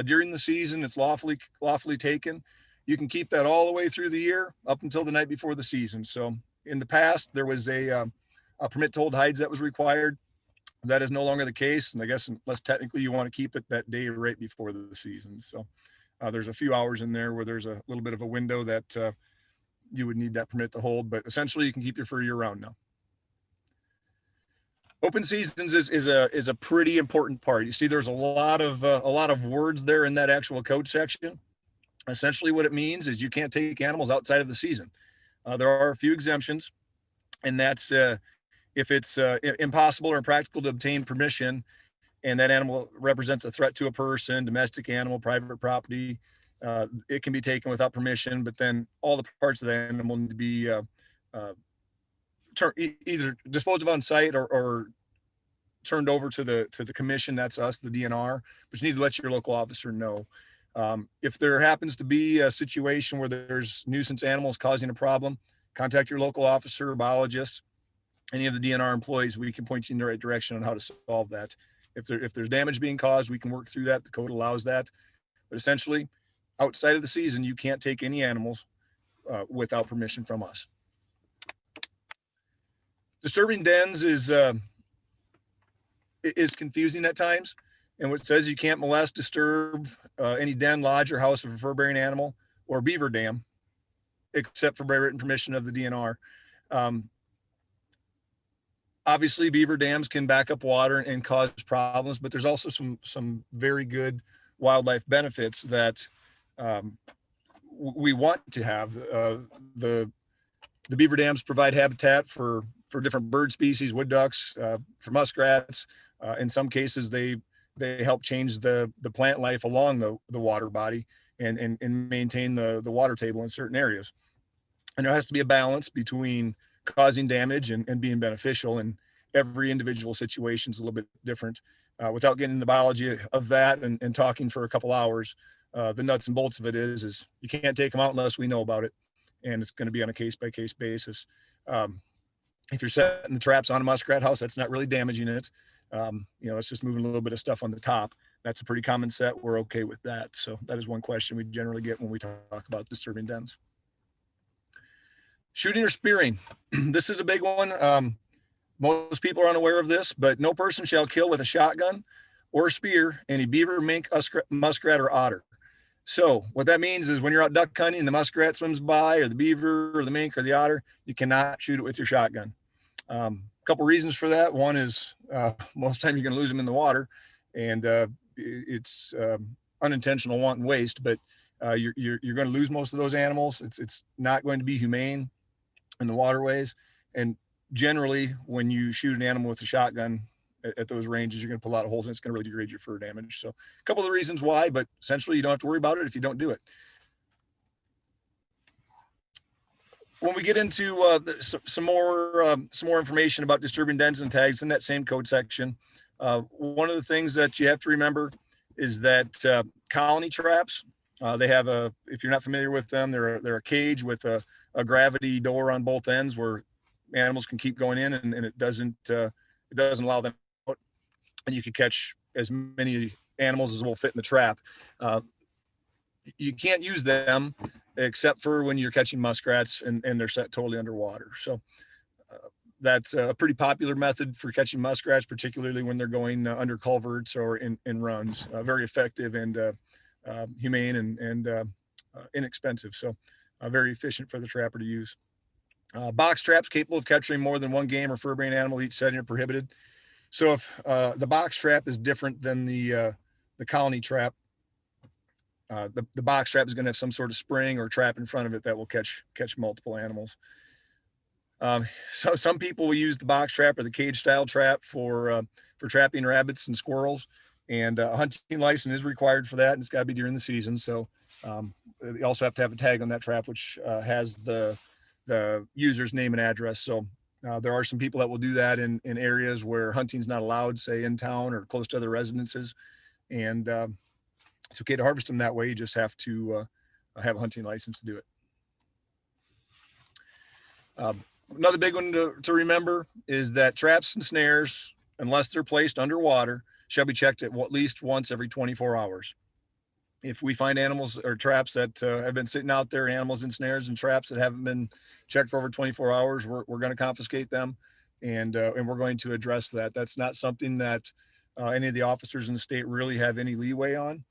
during the season, it's lawfully taken. you can keep that all the way through the year up until the night before the season. So in the past, there was a permit to hold hides that was required. That is no longer the case. And I guess unless technically you want to keep it that day right before the season. So there's a few hours in there where there's a little bit of a window that you would need that permit to hold, but essentially you can keep your fur year round now. Open seasons is a pretty important part. You see, there's a lot of words there in that actual code section. Essentially what it means is you can't take animals outside of the season. There are a few exemptions, and that's if it's impossible or impractical to obtain permission and that animal represents a threat to a person, domestic animal, private property, it can be taken without permission, but then all the parts of the animal need to be either disposed of on site or turned over to the commission. That's us, the DNR, but you need to let your local officer know. If there happens to be a situation where there's nuisance animals causing a problem, contact your local officer or biologist, any of the DNR employees. We can point you in the right direction on how to solve that. If there's damage being caused, we can work through that. The code allows that. But essentially, outside of the season, you can't take any animals without permission from us. Disturbing dens is confusing at times. And what says you can't molest, disturb any den, lodge, or house of a fur-bearing animal or beaver dam, except for by written permission of the DNR. Obviously, beaver dams can back up water and cause problems, but there's also some very good wildlife benefits that we want to have. The beaver dams provide habitat for different bird species, wood ducks, for muskrats. In some cases, they help change the plant life along the water body and maintain the water table in certain areas. And there has to be a balance between causing damage and being beneficial, and every individual situation is a little bit different. Without getting into the biology of that and talking for a couple hours, the nuts and bolts of it is you can't take them out unless we know about it, and it's going to be on a case-by-case basis. If you're setting the traps on a muskrat house, that's not really damaging it. It's just moving a little bit of stuff on the top. That's a pretty common set. We're okay with that. So that is one question we generally get when we talk about disturbing dens. Shooting or spearing. This is a big one. Most people are unaware of this, but no person shall kill with a shotgun or spear any beaver, mink, muskrat, or otter. So what that means is when you're out duck hunting and the muskrat swims by, or the beaver or the mink or the otter, you cannot shoot it with your shotgun. A couple reasons for that. One is most of the time you're going to lose them in the water, and it's unintentional wanton waste, but you're going to lose most of those animals. It's not going to be humane in the waterways. And generally, when you shoot an animal with a shotgun at those ranges, you're going to put a lot of holes in. It's going to really degrade your fur damage. So a couple of the reasons why, but essentially you don't have to worry about it if you don't do it. When we get into some more information about disturbing dens and tags in that same code section, one of the things that you have to remember is that colony traps, they have if you're not familiar with them, they're a cage with a gravity door on both ends where animals can keep going in, and it doesn't allow them out, and you can catch as many animals as will fit in the trap. You can't use them except for when you're catching muskrats and they're set totally underwater. So that's a pretty popular method for catching muskrats, particularly when they're going under culverts or in runs. Very effective and humane and inexpensive. So very efficient for the trapper to use. Box traps capable of capturing more than one game or fur-bearing animal each setting are prohibited. So if the box trap is different than the colony trap, the box trap is going to have some sort of spring or trap in front of it that will catch multiple animals. So some people will use the box trap or the cage style trap for trapping rabbits and squirrels, and a hunting license is required for that, and it's got to be during the season. So you also have to have a tag on that trap which has the user's name and address. So there are some people that will do that in areas where hunting's not allowed, say in town or close to other residences, and it's okay to harvest them that way. You just have to have a hunting license to do it. Another big one to remember is that traps and snares, unless they're placed underwater, shall be checked at least once every 24 hours. If we find animals or traps that have been sitting out there, animals in snares and traps that haven't been checked for over 24 hours, we're going to confiscate them, and we're going to address that. That's not something that any of the officers in the state really have any leeway on.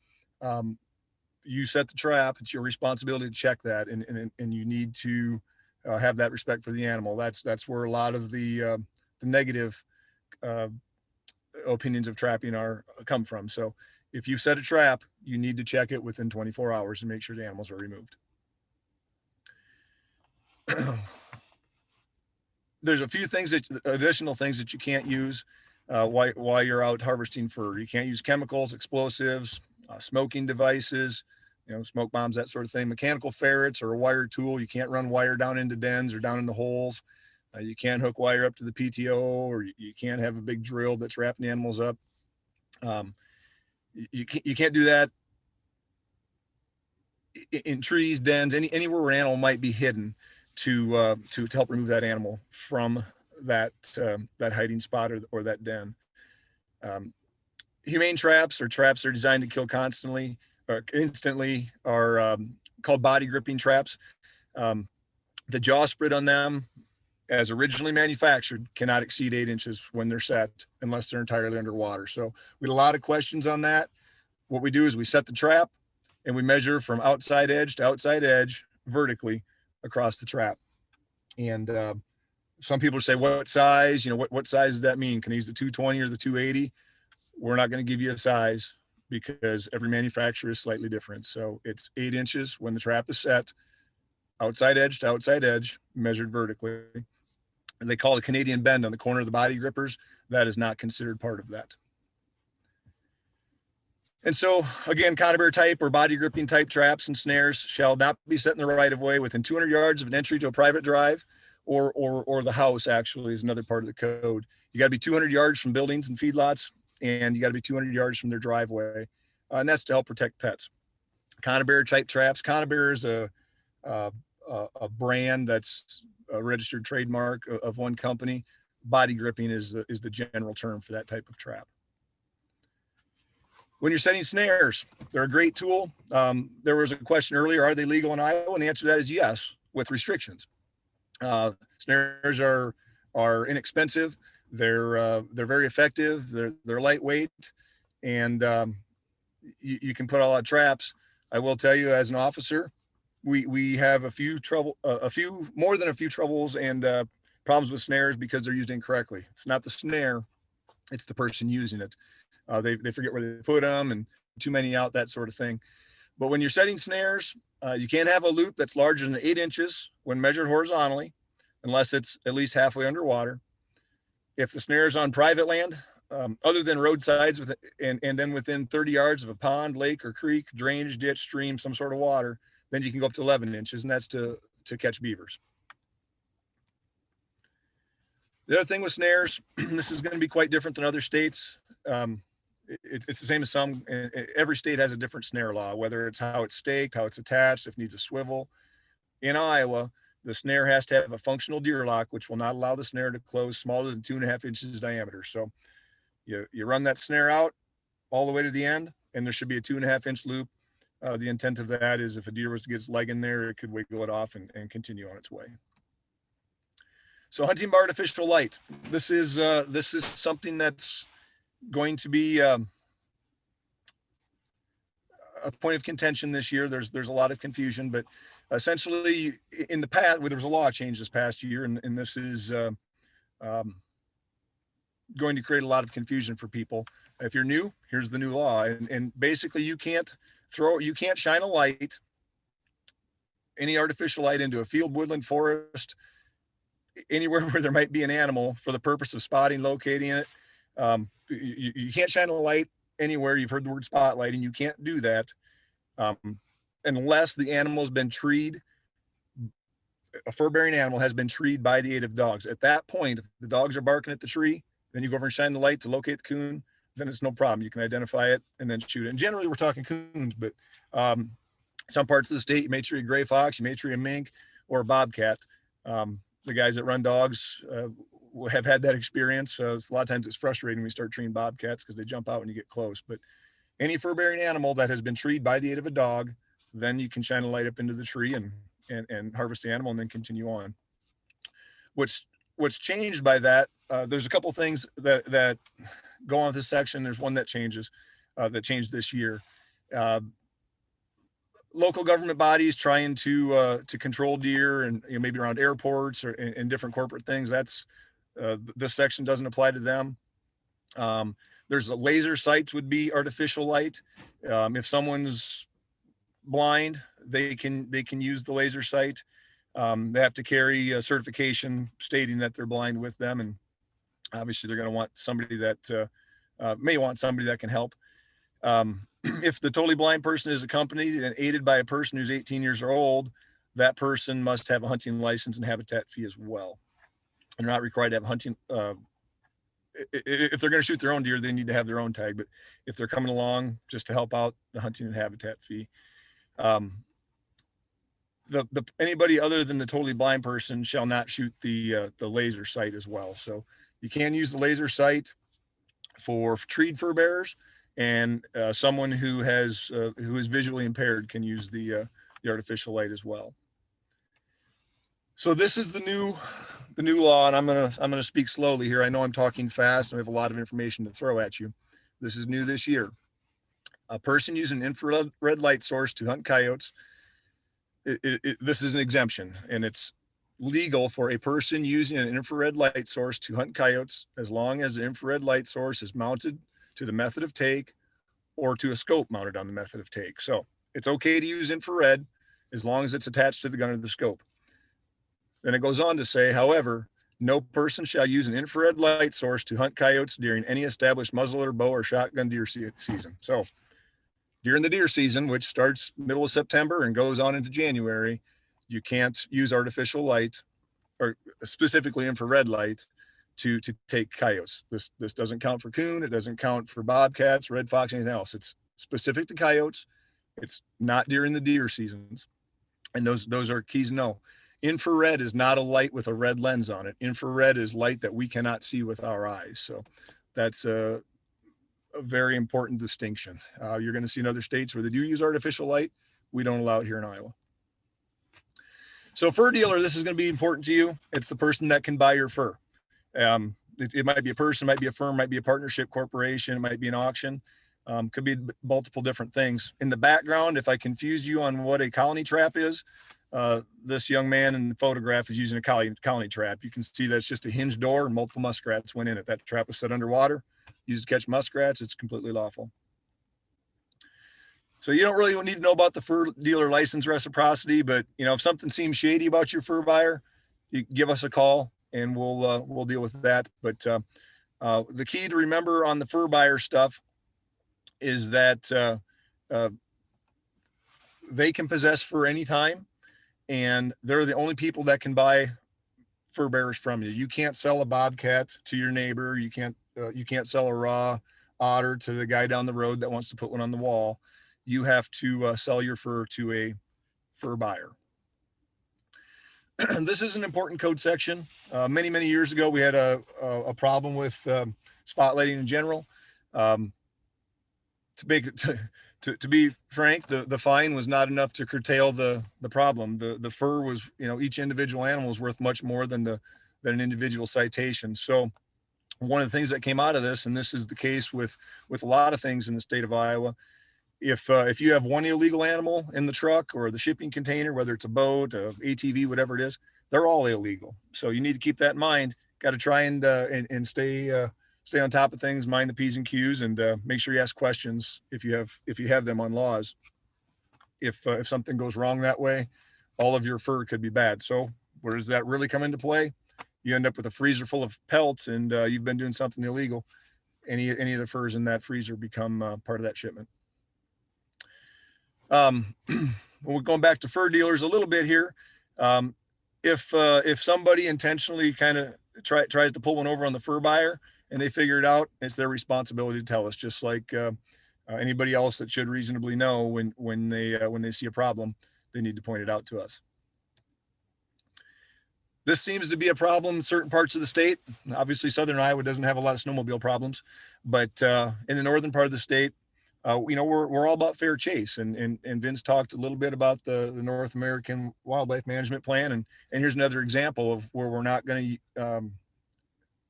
You set the trap; it's your responsibility to check that, and you need to have that respect for the animal. That's where a lot of the negative opinions of trapping come from. So if you set a trap, you need to check it within 24 hours and make sure the animals are removed. There's a few additional things that you can't use while you're out harvesting fur. You can't use chemicals, explosives, smoking devices, smoke bombs, that sort of thing. Mechanical ferrets or a wire tool. You can't run wire down into dens or down into holes. You can't hook wire up to the PTO, or you can't have a big drill that's wrapping the animals up. You can't do that in trees, dens, anywhere where an animal might be hidden to help remove that animal from that hiding spot or that den. Humane traps, or traps that are designed to kill constantly or instantly, are called body gripping traps. The jaw spread on them, as originally manufactured, cannot exceed 8 inches when they're set, unless they're entirely underwater. So we had a lot of questions on that. What we do is we set the trap and we measure from outside edge to outside edge vertically across the trap. And some people say, what size? What size does that mean? Can I use the 220 or the 280? We're not going to give you a size, because every manufacturer is slightly different. So it's 8 inches when the trap is set, outside edge to outside edge, measured vertically. And they call it a Canadian bend on the corner of the body grippers. That is not considered part of that. And so again, conibear type or body gripping type traps and snares shall not be set in the right of way within 200 yards of an entry to a private drive, or the house actually is another part of the code. You got to be 200 yards from buildings and feedlots, and you got to be 200 yards from their driveway. And that's to help protect pets. Conibear type traps. Conibear is a brand that's a registered trademark of one company. Body gripping is the general term for that type of trap. When you're setting snares, they're a great tool. There was a question earlier, are they legal in Iowa? And the answer to that is yes, with restrictions. Snares are inexpensive. They're very effective. They're lightweight, and you can put a lot of traps. I will tell you, as an officer, we have more than a few troubles and problems with snares because they're used incorrectly. It's not the snare, it's the person using it. They forget where they put them, and too many out, that sort of thing. But when you're setting snares, you can't have a loop that's larger than 8 inches when measured horizontally, unless it's at least halfway underwater. If the snare is on private land, other than roadsides, and then within 30 yards of a pond, lake, or creek, drainage ditch, stream, some sort of water, then you can go up to 11 inches, and that's to catch beavers. The other thing with snares, this is going to be quite different than other states. It's the same as some. Every state has a different snare law, whether it's how it's staked, how it's attached, if it needs a swivel. In Iowa, the snare has to have a functional deer lock, which will not allow the snare to close smaller than 2.5 inches diameter. So you run that snare out all the way to the end, and there should be a 2.5 inch loop. The intent of that is if a deer was to get its leg in there, it could wiggle it off and continue on its way. So hunting by artificial light. This is something that's going to be a point of contention this year. There's a lot of confusion, but essentially in the past, there was a law change this past year, and this is going to create a lot of confusion for people. If you're new, here's the new law, and basically you can't shine a light, any artificial light, into a field, woodland, forest, anywhere where there might be an animal for the purpose of spotting, locating it. You can't shine a light anywhere. You've heard the word spotlight, and you can't do that unless the animal's been treed. A fur-bearing animal has been treed by the aid of dogs. At that point, if the dogs are barking at the tree, then you go over and shine the light to locate the coon, then it's no problem. You can identify it and then shoot it. And generally we're talking coons, but some parts of the state, you may tree a gray fox, you may tree a mink or a bobcat. The guys that run dogs have had that experience. So a lot of times it's frustrating when we start treating bobcats because they jump out when you get close. But any fur-bearing animal that has been treed by the aid of a dog, then you can shine a light up into the tree and harvest the animal and then continue on. What's changed by that, there's a couple things that go on with this section. There's one that changes, that changed this year. Local government bodies trying to control deer and maybe around airports or in different corporate things. That's this section doesn't apply to them. There's a laser sights would be artificial light. If someone's blind, they can use the laser sight. They have to carry a certification stating that they're blind with them, and obviously they're going to want somebody that may want somebody that can help. If the totally blind person is accompanied and aided by a person who's 18 years or old, that person must have a hunting license and habitat fee as well. And they're not required to have hunting. If they're going to shoot their own deer, they need to have their own tag. But if they're coming along just to help out, the hunting and habitat fee. Anybody other than the totally blind person shall not shoot the laser sight as well. So you can use the laser sight for treed fur bearers, and someone who is visually impaired can use the artificial light as well. So this is the new law, and I'm gonna speak slowly here. I know I'm talking fast and we have a lot of information to throw at you. This is new this year. A person using an infrared light source to hunt coyotes. This is an exemption, and it's legal for a person using an infrared light source to hunt coyotes as long as the infrared light source is mounted to the method of take or to a scope mounted on the method of take. So it's okay to use infrared as long as it's attached to the gun or the scope. Then it goes on to say, however, no person shall use an infrared light source to hunt coyotes during any established muzzleloader, bow, or shotgun deer season. So during the deer season, which starts middle of September and goes on into January, you can't use artificial light or specifically infrared light to take coyotes. This doesn't count for coon. It doesn't count for bobcats, red fox, anything else. It's specific to coyotes. It's not during the deer seasons. And those are keys to know. Infrared is not a light with a red lens on it. Infrared is light that we cannot see with our eyes. So that's a very important distinction. You're going to see in other states where they do use artificial light. We don't allow it here in Iowa. So fur dealer, this is going to be important to you. It's the person that can buy your fur. It might be a person, might be a firm, might be a partnership corporation, it might be an auction, could be multiple different things. In the background, if I confused you on what a colony trap is, this young man in the photograph is using a colony trap. You can see that's just a hinged door and multiple muskrats went in it. That trap was set underwater, used to catch muskrats. It's completely lawful. So you don't really need to know about the fur dealer license reciprocity, but if something seems shady about your fur buyer, you give us a call and we'll deal with that. But the key to remember on the fur buyer stuff is that they can possess fur anytime, and they're the only people that can buy fur bearers from you. You can't sell a bobcat to your neighbor. You can't sell a raw otter to the guy down the road that wants to put one on the wall. You have to sell your fur to a fur buyer. This is an important code section. Many years ago, we had a problem with spotlighting in general. To be frank, the fine was not enough to curtail the problem. The fur was, each individual animal is worth much more than an individual citation. So one of the things that came out of this, and this is the case with a lot of things in the state of Iowa, if you have one illegal animal in the truck or the shipping container, whether it's a boat, a ATV, whatever it is, they're all illegal. So you need to keep that in mind. Got to try and stay on top of things, mind the P's and Q's, and make sure you ask questions if you have them on laws. If something goes wrong that way, all of your fur could be bad. So where does that really come into play? You end up with a freezer full of pelts, and you've been doing something illegal. Any of the furs in that freezer become part of that shipment. We're going back to fur dealers a little bit here. If somebody intentionally kind of tries to pull one over on the fur buyer and they figure it out, it's their responsibility to tell us, just like anybody else that should reasonably know when they see a problem, they need to point it out to us. This seems to be a problem in certain parts of the state. Obviously, southern Iowa doesn't have a lot of snowmobile problems, but in the northern part of the state, we're all about fair chase. And Vince talked a little bit about the North American Wildlife Management Plan. And here's another example of where we're not going to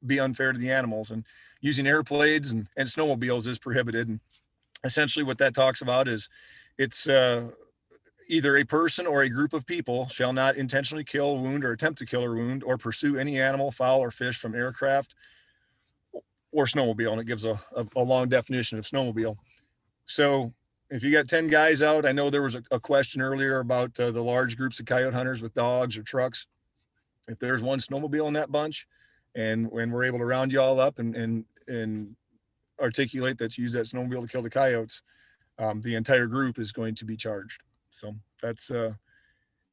be unfair to the animals. And using airplanes and snowmobiles is prohibited. And essentially what that talks about is it's either a person or a group of people shall not intentionally kill, wound, or attempt to kill or wound, or pursue any animal, fowl, or fish from aircraft or snowmobile. And it gives a long definition of snowmobile. So if you got 10 guys out, I know there was a question earlier about the large groups of coyote hunters with dogs or trucks. If there's one snowmobile in that bunch, and when we're able to round you all up and articulate that you use that snowmobile to kill the coyotes, the entire group is going to be charged. So that's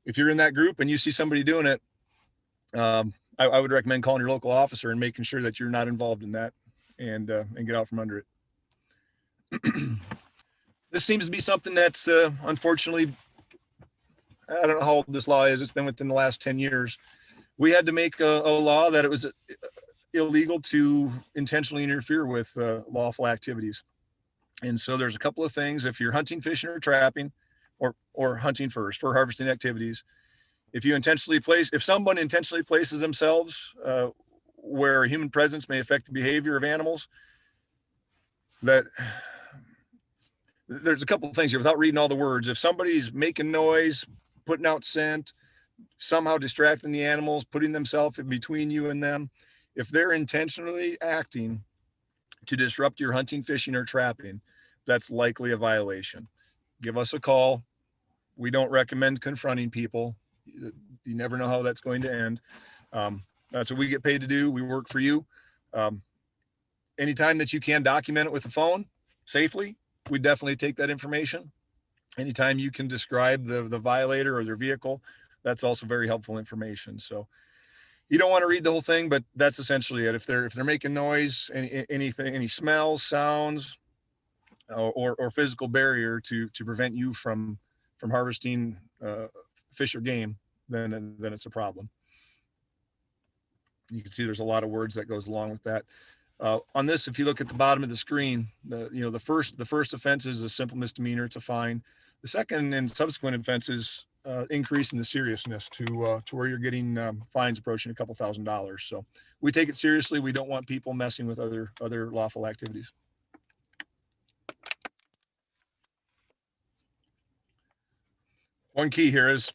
if you're in that group and you see somebody doing it, I would recommend calling your local officer and making sure that you're not involved in that, and get out from under it. This seems to be something that's unfortunately, I don't know how old this law is. It's been within the last 10 years. We had to make a law that it was illegal to intentionally interfere with lawful activities. And so there's a couple of things. If you're hunting, fishing, or trapping, or hunting fur harvesting activities, if someone intentionally places themselves where a human presence may affect the behavior of animals, that there's a couple of things here without reading all the words. If somebody's making noise, putting out scent, somehow distracting the animals, putting themselves in between you and them, if they're intentionally acting to disrupt your hunting, fishing, or trapping, that's likely a violation. Give us a call. We don't recommend confronting people. You never know how that's going to end. That's what we get paid to do. We work for you. Anytime that you can document it with the phone safely, we definitely take that information. Anytime you can describe the violator or their vehicle, that's also very helpful information. So you don't want to read the whole thing, but that's essentially it. If they're making noise, anything, any smells, sounds, or physical barrier to prevent you from harvesting fish or game, then it's a problem. You can see there's a lot of words that goes along with that. On this, if you look at the bottom of the screen, the first offense is a simple misdemeanor. It's a fine. The second and subsequent offenses increase in the seriousness to where you're getting fines approaching $2,000. So we take it seriously. We don't want people messing with other lawful activities. One key here is,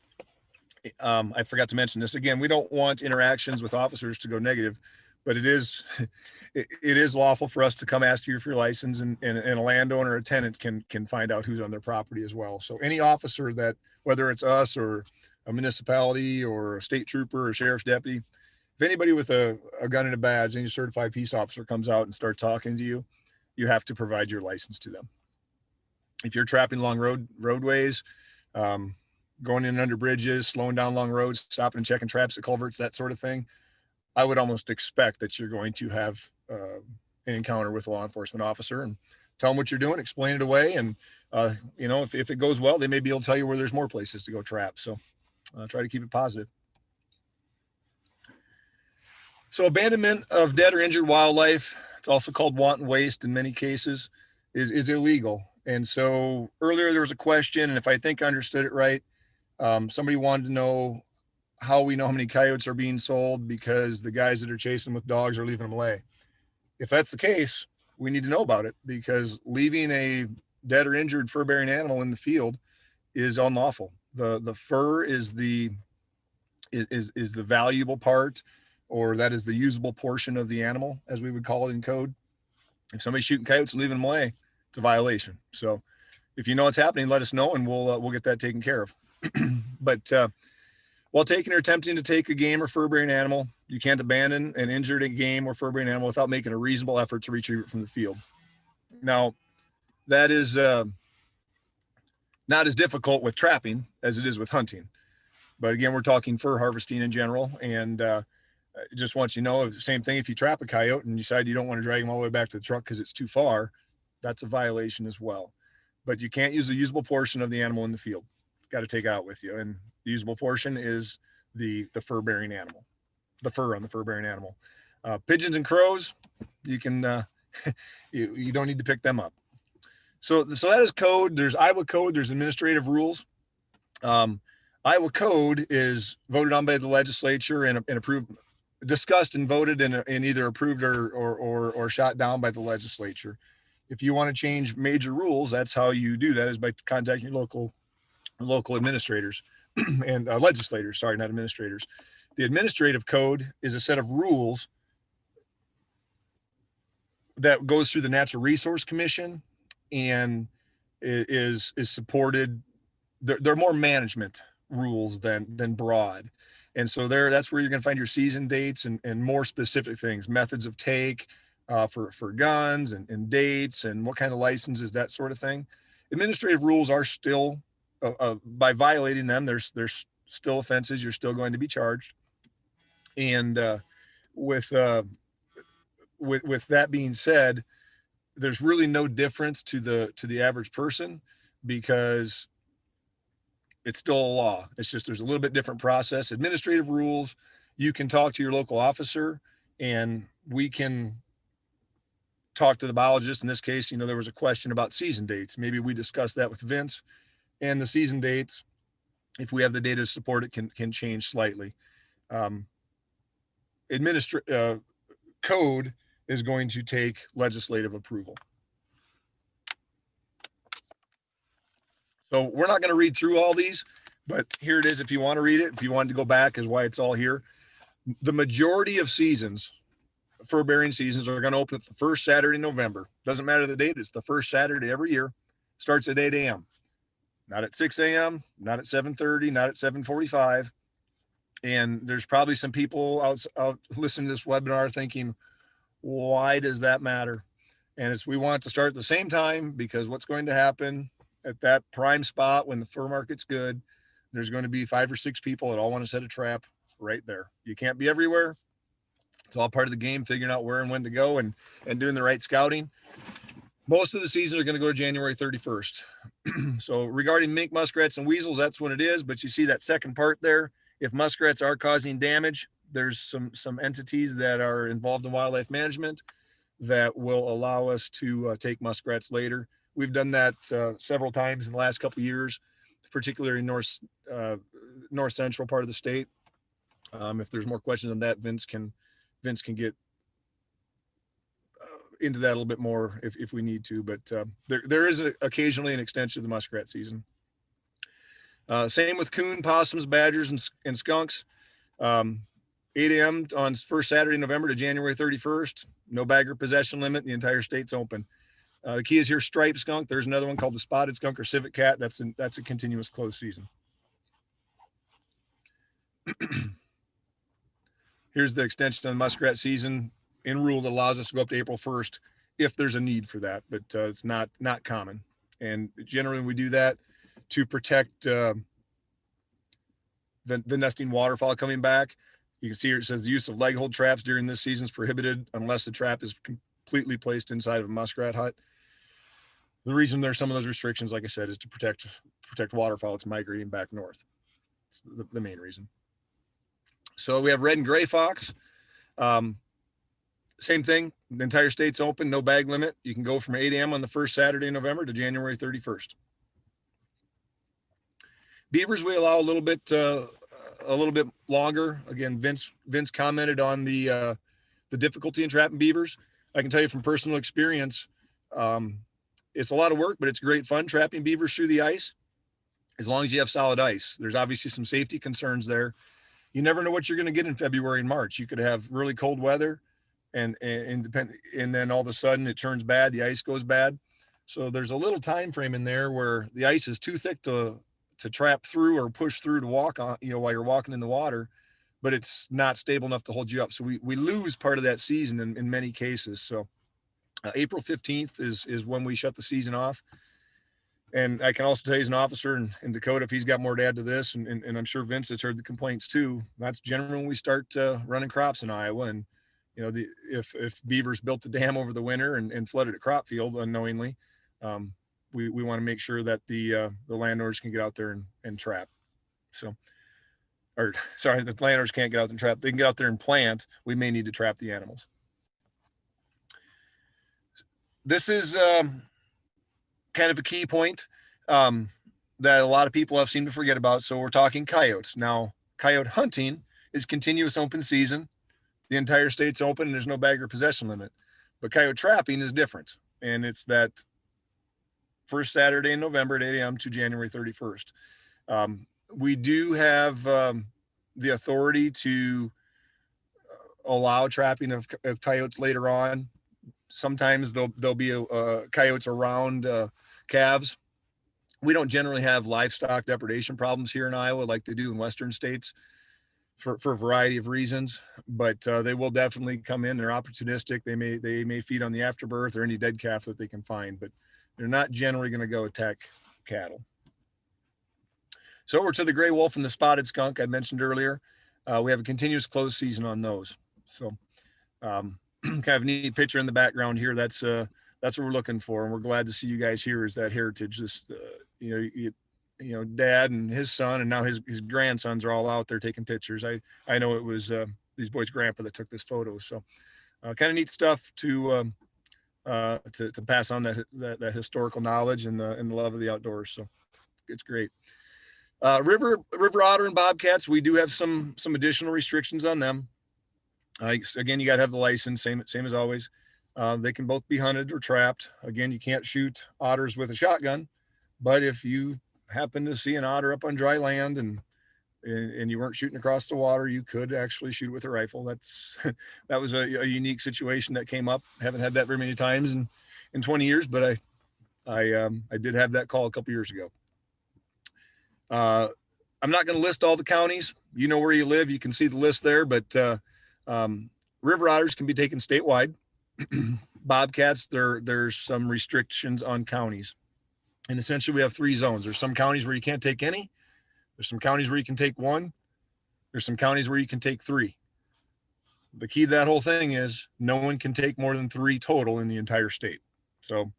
I forgot to mention this again, we don't want interactions with officers to go negative, but it is lawful for us to come ask you for your license, and a landowner or a tenant can find out who's on their property as well. So any officer that, whether it's us or a municipality or a state trooper or sheriff's deputy, if anybody with a gun and a badge, any certified peace officer comes out and starts talking to you, you have to provide your license to them. If you're trapping along roadways, going in under bridges, slowing down long roads, stopping and checking traps at culverts, that sort of thing, I would almost expect that you're going to have an encounter with a law enforcement officer and tell them what you're doing, explain it away. And, if it goes well, they may be able to tell you where there's more places to go trap. So try to keep it positive. So abandonment of dead or injured wildlife, it's also called wanton waste in many cases, is illegal. And so earlier there was a question, and if I think I understood it right, somebody wanted to know how we know how many coyotes are being sold because the guys that are chasing with dogs are leaving them lay. If that's the case, we need to know about it, because leaving a dead or injured fur-bearing animal in the field is unlawful. The fur is the valuable part, or that is the usable portion of the animal, as we would call it in code. If somebody's shooting coyotes and leaving them lay, it's a violation. So if you know what's happening, let us know and we'll get that taken care of. But while taking or attempting to take a game or fur-bearing animal, you can't abandon an injured game or fur-bearing animal without making a reasonable effort to retrieve it from the field. Now, that is not as difficult with trapping as it is with hunting. But again, we're talking fur harvesting in general. And just want you to know, the same thing, if you trap a coyote and decide you don't want to drag him all the way back to the truck because it's too far, that's a violation as well. But you can't use the usable portion of the animal in the field. Got to take it out with you. And the usable portion is the fur-bearing animal, the fur on the fur-bearing animal. Pigeons and crows, you can you don't need to pick them up. So that is code. There's Iowa code. There's administrative rules. Iowa code is voted on by the legislature and approved, discussed and voted and either approved or shot down by the legislature. If you want to change major rules, that's how you do that, is by contacting your local administrators and legislators, sorry, not administrators. The administrative code is a set of rules that goes through the Natural Resource Commission and is supported. They're more management rules than broad. And so that's where you're going to find your season dates and more specific things, methods of take for guns and dates and what kind of licenses, that sort of thing. Administrative rules are still, by violating them, there's still offenses. You're still going to be charged. And with that being said, there's really no difference to the average person, because it's still a law. It's just there's a little bit different process. Administrative rules, you can talk to your local officer, and we can talk to the biologist. In this case, there was a question about season dates. Maybe we discuss that with Vince, and the season dates, if we have the data to support it, can change slightly. Code is going to take legislative approval. So we're not going to read through all these, but here it is. If you want to read it, if you wanted to go back, is why it's all here. The majority of seasons, fur bearing seasons, are going to open the first Saturday in November. Doesn't matter the date. It's the first Saturday every year. Starts at 8 a.m. Not at 6 a.m., not at 7:30, not at 7:45. And there's probably some people out listening to this webinar thinking, why does that matter? And we want to start at the same time, because what's going to happen at that prime spot when the fur market's good, there's going to be 5 or 6 people that all want to set a trap right there. You can't be everywhere. It's all part of the game, figuring out where and when to go and doing the right scouting. Most of the seasons are going to go to January 31st. So regarding mink, muskrats, and weasels, that's when it is. But you see that second part there. If muskrats are causing damage, there's some entities that are involved in wildlife management that will allow us to take muskrats later. We've done that several times in the last couple of years, particularly in north central part of the state. If there's more questions on that, Vince can get into that a little bit more if we need to. But there is occasionally an extension of the muskrat season. Same with coon, possums, badgers, and skunks. 8 a.m. on first Saturday in November to January 31st. No bagger possession limit. The entire state's open. The key is here, striped skunk. There's another one called the spotted skunk or civet cat. That's a continuous closed season. Here's the extension of the muskrat season in rule that allows us to go up to April 1st if there's a need for that, but it's not common. And generally we do that to protect the nesting waterfowl coming back. You can see here it says the use of leg hold traps during this season is prohibited unless the trap is completely placed inside of a muskrat hut. The reason there's some of those restrictions, like I said, is to protect waterfowl that's migrating back north. It's the main reason. So we have red and gray fox. Same thing. The entire state's open, no bag limit. You can go from 8 a.m. on the first Saturday in November to January 31st. Beavers, we allow a little bit longer. Again, Vince commented on the difficulty in trapping beavers. I can tell you from personal experience, it's a lot of work, but it's great fun trapping beavers through the ice, as long as you have solid ice. There's obviously some safety concerns there. You never know what you're going to get in February and March. You could have really cold weather, and then all of a sudden it turns bad. The ice goes bad. So there's a little time frame in there where the ice is too thick to trap through or push through to walk on, while you're walking in the water, but it's not stable enough to hold you up. So we lose part of that season in many cases. So April 15th is when we shut the season off. And I can also tell you as an officer in Dakota, if he's got more to add to this, and I'm sure Vince has heard the complaints too, that's generally when we start running crops in Iowa. And, if beavers built the dam over the winter and flooded a crop field unknowingly, we want to make sure that the landowners can get out there and trap. So, or sorry, the landowners can't get out there and trap. They can get out there and plant. We may need to trap the animals. This is kind of a key point that a lot of people have seemed to forget about. So we're talking coyotes. Now, coyote hunting is continuous open season. The entire state's open and there's no bag or possession limit. But coyote trapping is different. And it's that first Saturday in November at 8 a.m. to January 31st. We do have the authority to allow trapping of coyotes later on. Sometimes there'll be coyotes around calves. We don't generally have livestock depredation problems here in Iowa like they do in western states for a variety of reasons, but they will definitely come in. They're opportunistic. They may feed on the afterbirth or any dead calf that they can find, but they're not generally going to go attack cattle. So over to the gray wolf and the spotted skunk I mentioned earlier. We have a continuous closed season on those. So kind of a neat picture in the background here. That's what we're looking for, and we're glad to see you guys here. Is that heritage? Just you know, Dad and his son, and now his grandsons are all out there taking pictures. I know it was these boys' grandpa that took this photo. So kind of neat stuff to pass on that historical knowledge and the love of the outdoors. So it's great. River otter and bobcats, we do have some additional restrictions on them. Again, you got to have the license, same as always. They can both be hunted or trapped. Again, you can't shoot otters with a shotgun, but if you happen to see an otter up on dry land and you weren't shooting across the water, you could actually shoot with a rifle. That was a unique situation that came up. Haven't had that very many times in 20 years, but I did have that call a couple years ago. I'm not going to list all the counties. You know where you live. You can see the list there, but river otters can be taken statewide. Bobcats, there's some restrictions on counties. And essentially we have 3 zones. There's some counties where you can't take any. There's some counties where you can take 1. There's some counties where you can take 3. The key to that whole thing is no one can take more than 3 total in the entire state. So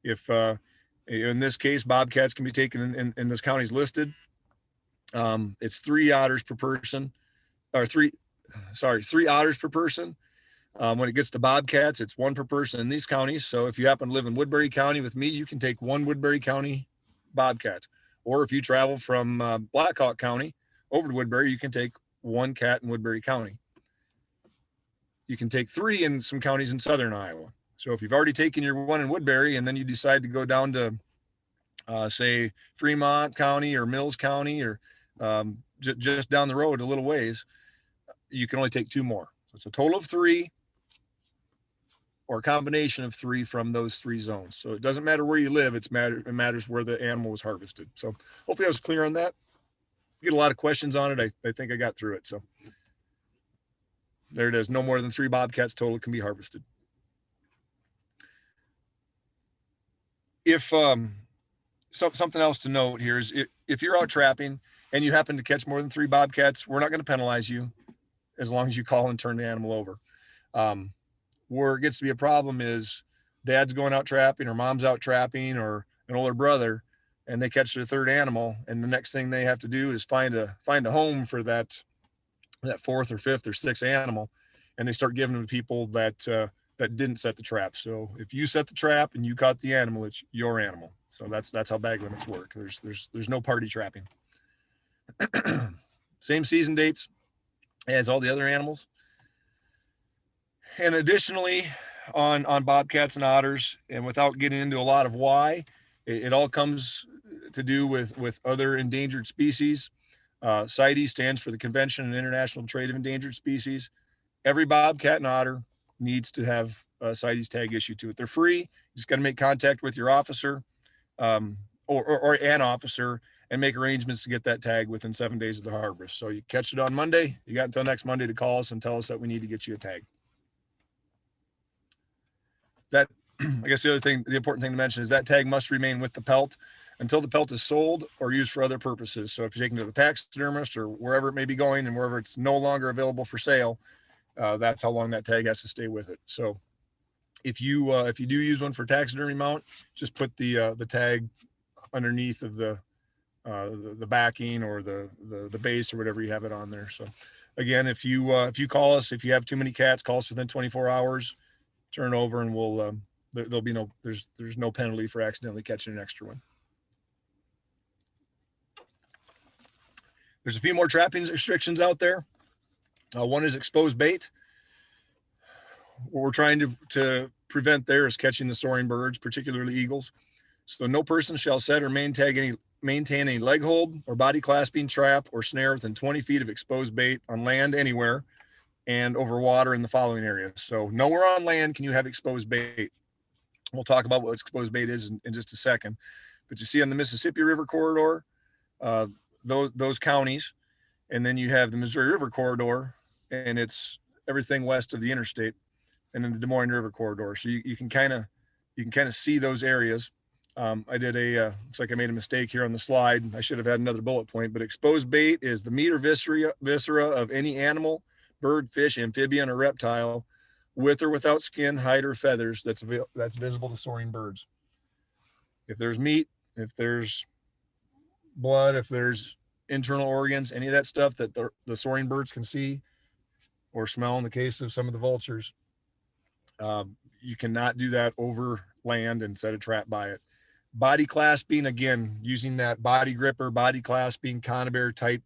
if in this case, bobcats can be taken in this county's listed. It's 3 otters per person, or 3 otters per person. When it gets to bobcats, it's 1 per person in these counties. So if you happen to live in Woodbury County with me, you can take 1 Woodbury County bobcat. Or if you travel from Blackhawk County over to Woodbury, you can take 1 cat in Woodbury County. You can take 3 in some counties in southern Iowa. So if you've already taken your 1 in Woodbury and then you decide to go down to say Fremont County or Mills County or just down the road a little ways, you can only take 2 more. So it's a total of 3 or a combination of 3 from those 3 zones. So it doesn't matter where you live. It matters where the animal was harvested. So hopefully I was clear on that. Get a lot of questions on it. I think I got through it. So there it is. No more than 3 bobcats total can be harvested. If something else to note here is if you're out trapping and you happen to catch more than 3 bobcats, we're not going to penalize you as long as you call and turn the animal over. Where it gets to be a problem is dad's going out trapping or mom's out trapping or an older brother, and they catch their 3rd animal, and the next thing they have to do is find a home for that 4th or 5th or 6th animal, and they start giving them to people that didn't set the trap. So if you set the trap and you caught the animal, it's your animal. So that's how bag limits work. There's no party trapping. Same season dates as all the other animals. And additionally, on bobcats and otters, and without getting into a lot of why, it all comes to do with other endangered species. CITES stands for the Convention on International Trade of Endangered Species. Every bobcat and otter needs to have a CITES tag issued to it. They're free. You just got to make contact with your officer or an officer and make arrangements to get that tag within 7 days of the harvest. So you catch it on Monday, you got until next Monday to call us and tell us that we need to get you a tag. That, I guess the important thing to mention is that tag must remain with the pelt until the pelt is sold or used for other purposes. So if you're taking it to the taxidermist or wherever it may be going and wherever it's no longer available for sale, that's how long that tag has to stay with it. So if you do use one for taxidermy mount, just put the tag underneath of the backing or the base or whatever you have it on there. So again, if you call us, if you have too many cats, call us within 24 hours, turn over, and there'll be there's no penalty for accidentally catching an extra one. There's a few more trapping restrictions out there. One is exposed bait. What we're trying to prevent there is catching the soaring birds, particularly eagles. So no person shall set or maintain any leg hold or body clasping trap or snare within 20 feet of exposed bait on land anywhere and over water in the following areas. So nowhere on land can you have exposed bait. We'll talk about what exposed bait is in just a second. But you see on the Mississippi River corridor, those counties, and then you have the Missouri River corridor, and it's everything west of the interstate, and then the Des Moines River corridor. So you can kind of see those areas. I did looks like I made a mistake here on the slide. I should have had another bullet point, but exposed bait is the meat or viscera of any animal, bird, fish, amphibian, or reptile with or without skin, hide, or feathers that's visible to soaring birds. If there's meat, if there's blood, if there's internal organs, any of that stuff that the soaring birds can see or smell in the case of some of the vultures, you cannot do that over land and set a trap by it. Body clasping, again, using that body gripper, body clasping, conibear type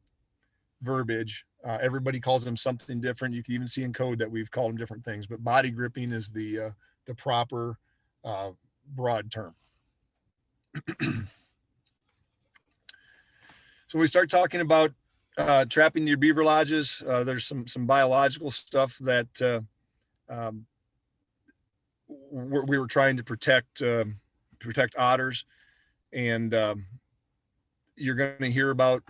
verbiage. Everybody calls them something different. You can even see in code that we've called them different things, but body gripping is the proper broad term. So we start talking about trapping your beaver lodges. There's some biological stuff that we were trying to protect otters, and you're going to hear about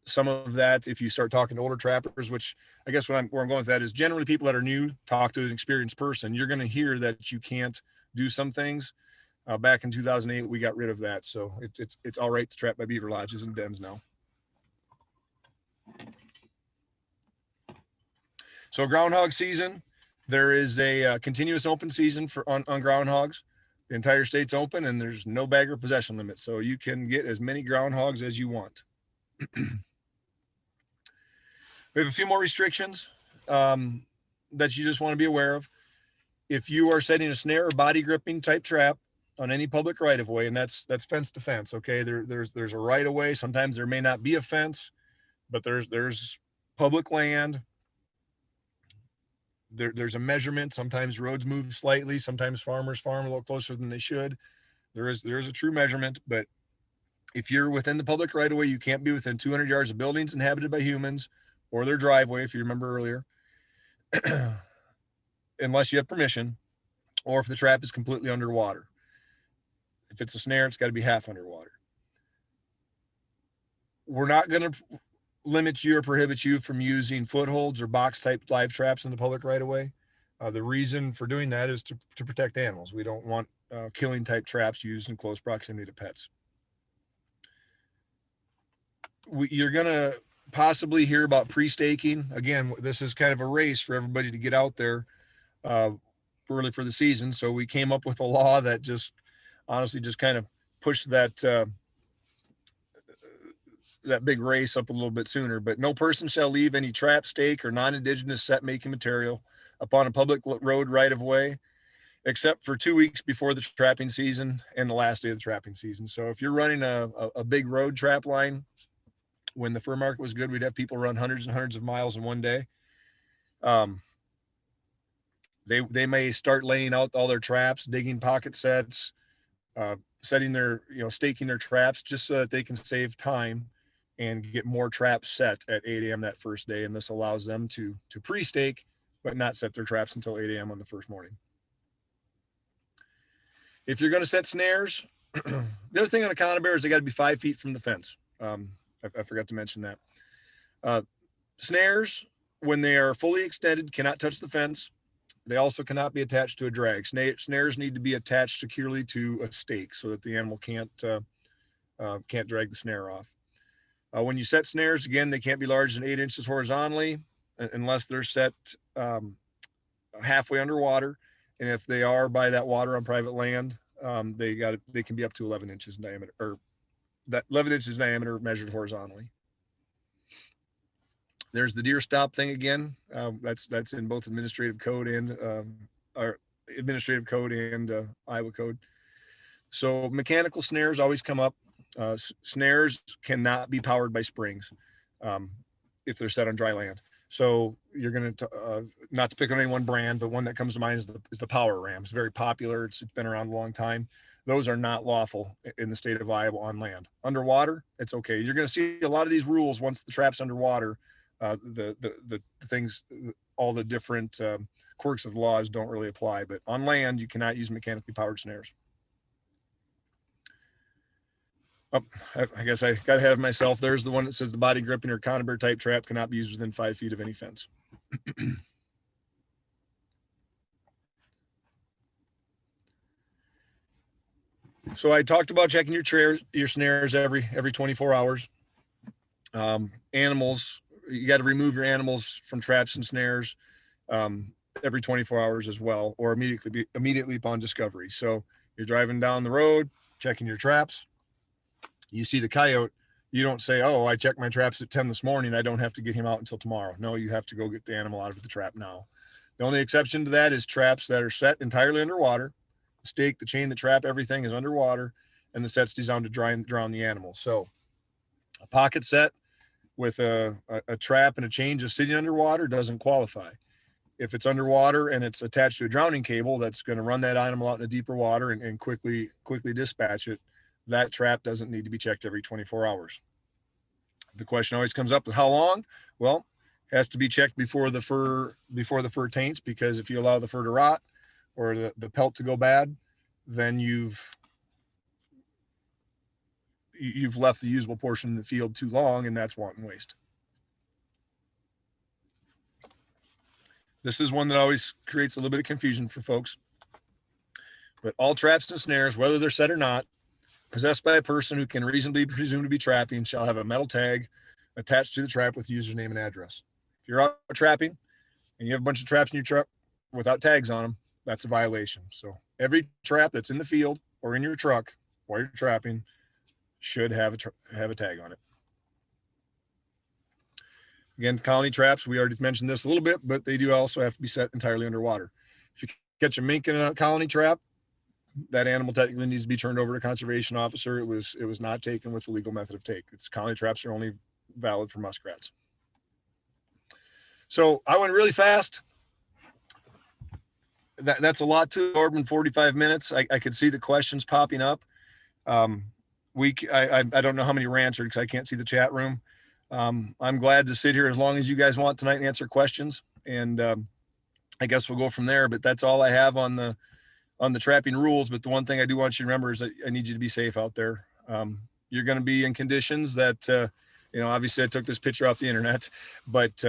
some of that if you start talking to older trappers, which I guess where I'm going with that is generally people that are new talk to an experienced person. You're going to hear that you can't do some things. Back in 2008, we got rid of that. So it's all right to trap by beaver lodges and dens now. So groundhog season, there is a continuous open season on groundhogs. The entire state's open and there's no bag or possession limit. So you can get as many groundhogs as you want. We have a few more restrictions that you just want to be aware of. If you are setting a snare or body gripping type trap on any public right of way, and that's fence to fence. Okay. There's a right of way. Sometimes there may not be a fence, but there's public land. There's a measurement. Sometimes roads move slightly. Sometimes farmers farm a little closer than they should. There is a true measurement, but if you're within the public right of way, you can't be within 200 yards of buildings inhabited by humans or their driveway, if you remember earlier, unless you have permission, or if the trap is completely underwater. If it's a snare, it's got to be half underwater. We're not going to limit you or prohibit you from using footholds or box type live traps in the public right of way. The reason for doing that is to protect animals. We don't want killing type traps used in close proximity to pets. You're going to possibly hear about pre-staking. Again, this is kind of a race for everybody to get out there early for the season. So we came up with a law that just honestly just kind of pushed that big race up a little bit sooner. But no person shall leave any trap, stake, or non-indigenous set making material upon a public road right of way, except for 2 weeks before the trapping season and the last day of the trapping season. So if you're running a big road trap line, when the fur market was good, we'd have people run hundreds and hundreds of miles in one day. They may start laying out all their traps, digging pocket sets, setting their, staking their traps just so that they can save time and get more traps set at 8 a.m. that first day. And this allows them to pre-stake, but not set their traps until 8 a.m. on the first morning. If you're going to set snares, the other thing on a conibear is they got to be 5 feet from the fence. I forgot to mention that. Snares, when they are fully extended, cannot touch the fence. They also cannot be attached to a drag. Snares need to be attached securely to a stake so that the animal can't drag the snare off. When you set snares, again, they can't be larger than 8 inches horizontally unless they're set halfway underwater. And if they are by that water on private land, they can be up to 11 inches in diameter, or that 11 inches diameter measured horizontally. There's the deer stop thing again. That's in both administrative code and administrative code and Iowa code. So mechanical snares always come up. Snares cannot be powered by springs if they're set on dry land. So you're going to, not to pick on any one brand, but one that comes to mind is the Power Ram. It's very popular. It's been around a long time. Those are not lawful in the state of Iowa on land. Underwater, it's okay. You're going to see a lot of these rules once the trap's underwater. The things, all the different quirks of the laws don't really apply. But on land, you cannot use mechanically powered snares. Oh, I guess I got ahead of myself. There's the one that says the body gripping or conibear type trap cannot be used within 5 feet of any fence. So I talked about checking your snares every 24 hours. Animals, you got to remove your animals from traps and snares every 24 hours as well, or immediately upon discovery. So you're driving down the road, checking your traps. You see the coyote, you don't say, oh, I checked my traps at 10 this morning. I don't have to get him out until tomorrow. No, you have to go get the animal out of the trap now. The only exception to that is traps that are set entirely underwater. The stake, the chain, the trap, everything is underwater, and the set's designed to drown the animal. So a pocket set with a trap and a chain just sitting underwater doesn't qualify. If it's underwater and it's attached to a drowning cable that's going to run that animal out into deeper water and quickly dispatch it, that trap doesn't need to be checked every 24 hours. The question always comes up, how long? Well, it has to be checked before the fur taints, because if you allow the fur to rot or the pelt to go bad, then you've left the usable portion in the field too long, and that's wanton waste. This is one that always creates a little bit of confusion for folks. But all traps and snares, whether they're set or not, possessed by a person who can reasonably presume to be trapping, shall have a metal tag attached to the trap with username and address. If you're out trapping and you have a bunch of traps in your truck without tags on them, that's a violation. So every trap that's in the field or in your truck while you're trapping should have a tag on it. Again, colony traps, we already mentioned this a little bit, but they do also have to be set entirely underwater. If you catch a mink in a colony trap, that animal technically needs to be turned over to a conservation officer. It was not taken with the legal method of take. Its colony traps are only valid for muskrats. So I went really fast. That's a lot to absorb in 45 minutes. I could see the questions popping up. I don't know how many were answered because I can't see the chat room. I'm glad to sit here as long as you guys want tonight and answer questions. And I guess we'll go from there, but that's all I have on the trapping rules. But the one thing I do want you to remember is that I need you to be safe out there. You're going to be in conditions that, obviously I took this picture off the internet, but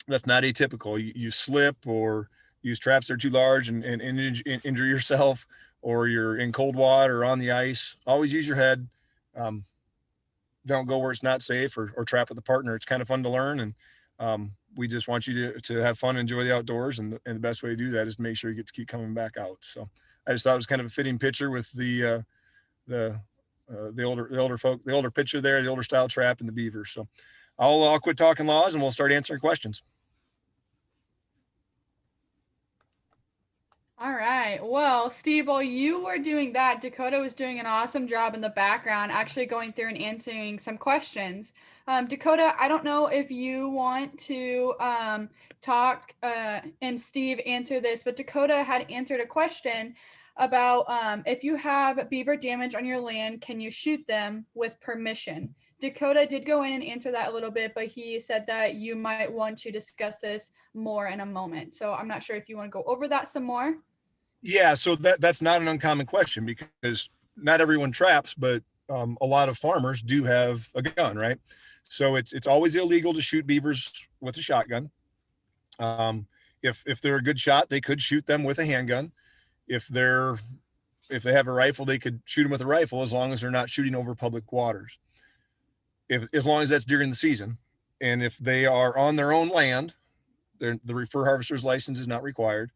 that's not atypical. You slip or use traps that are too large and injure yourself, or you're in cold water or on the ice. Always use your head. Don't go where it's not safe or trap with a partner. It's kind of fun to learn. And we just want you to have fun, enjoy the outdoors. And the best way to do that is to make sure you get to keep coming back out. So I just thought it was kind of a fitting picture with the older picture there, the older style trap and the beaver. So I'll quit talking laws and we'll start answering questions. All right. Well, Steve, while you were doing that, Dakota was doing an awesome job in the background, actually going through and answering some questions. Dakota, I don't know if you want to talk and Steve answer this, but Dakota had answered a question about if you have beaver damage on your land, can you shoot them with permission? Dakota did go in and answer that a little bit, but he said that you might want to discuss this more in a moment. So I'm not sure if you want to go over that some more. Yeah, so that's not an uncommon question because not everyone traps, but a lot of farmers do have a gun, right? So it's always illegal to shoot beavers with a shotgun. If they're a good shot, they could shoot them with a handgun. If they have a rifle, they could shoot them with a rifle as long as they're not shooting over public waters. As long as that's during the season, and if they are on their own land, the fur harvester's license is not required.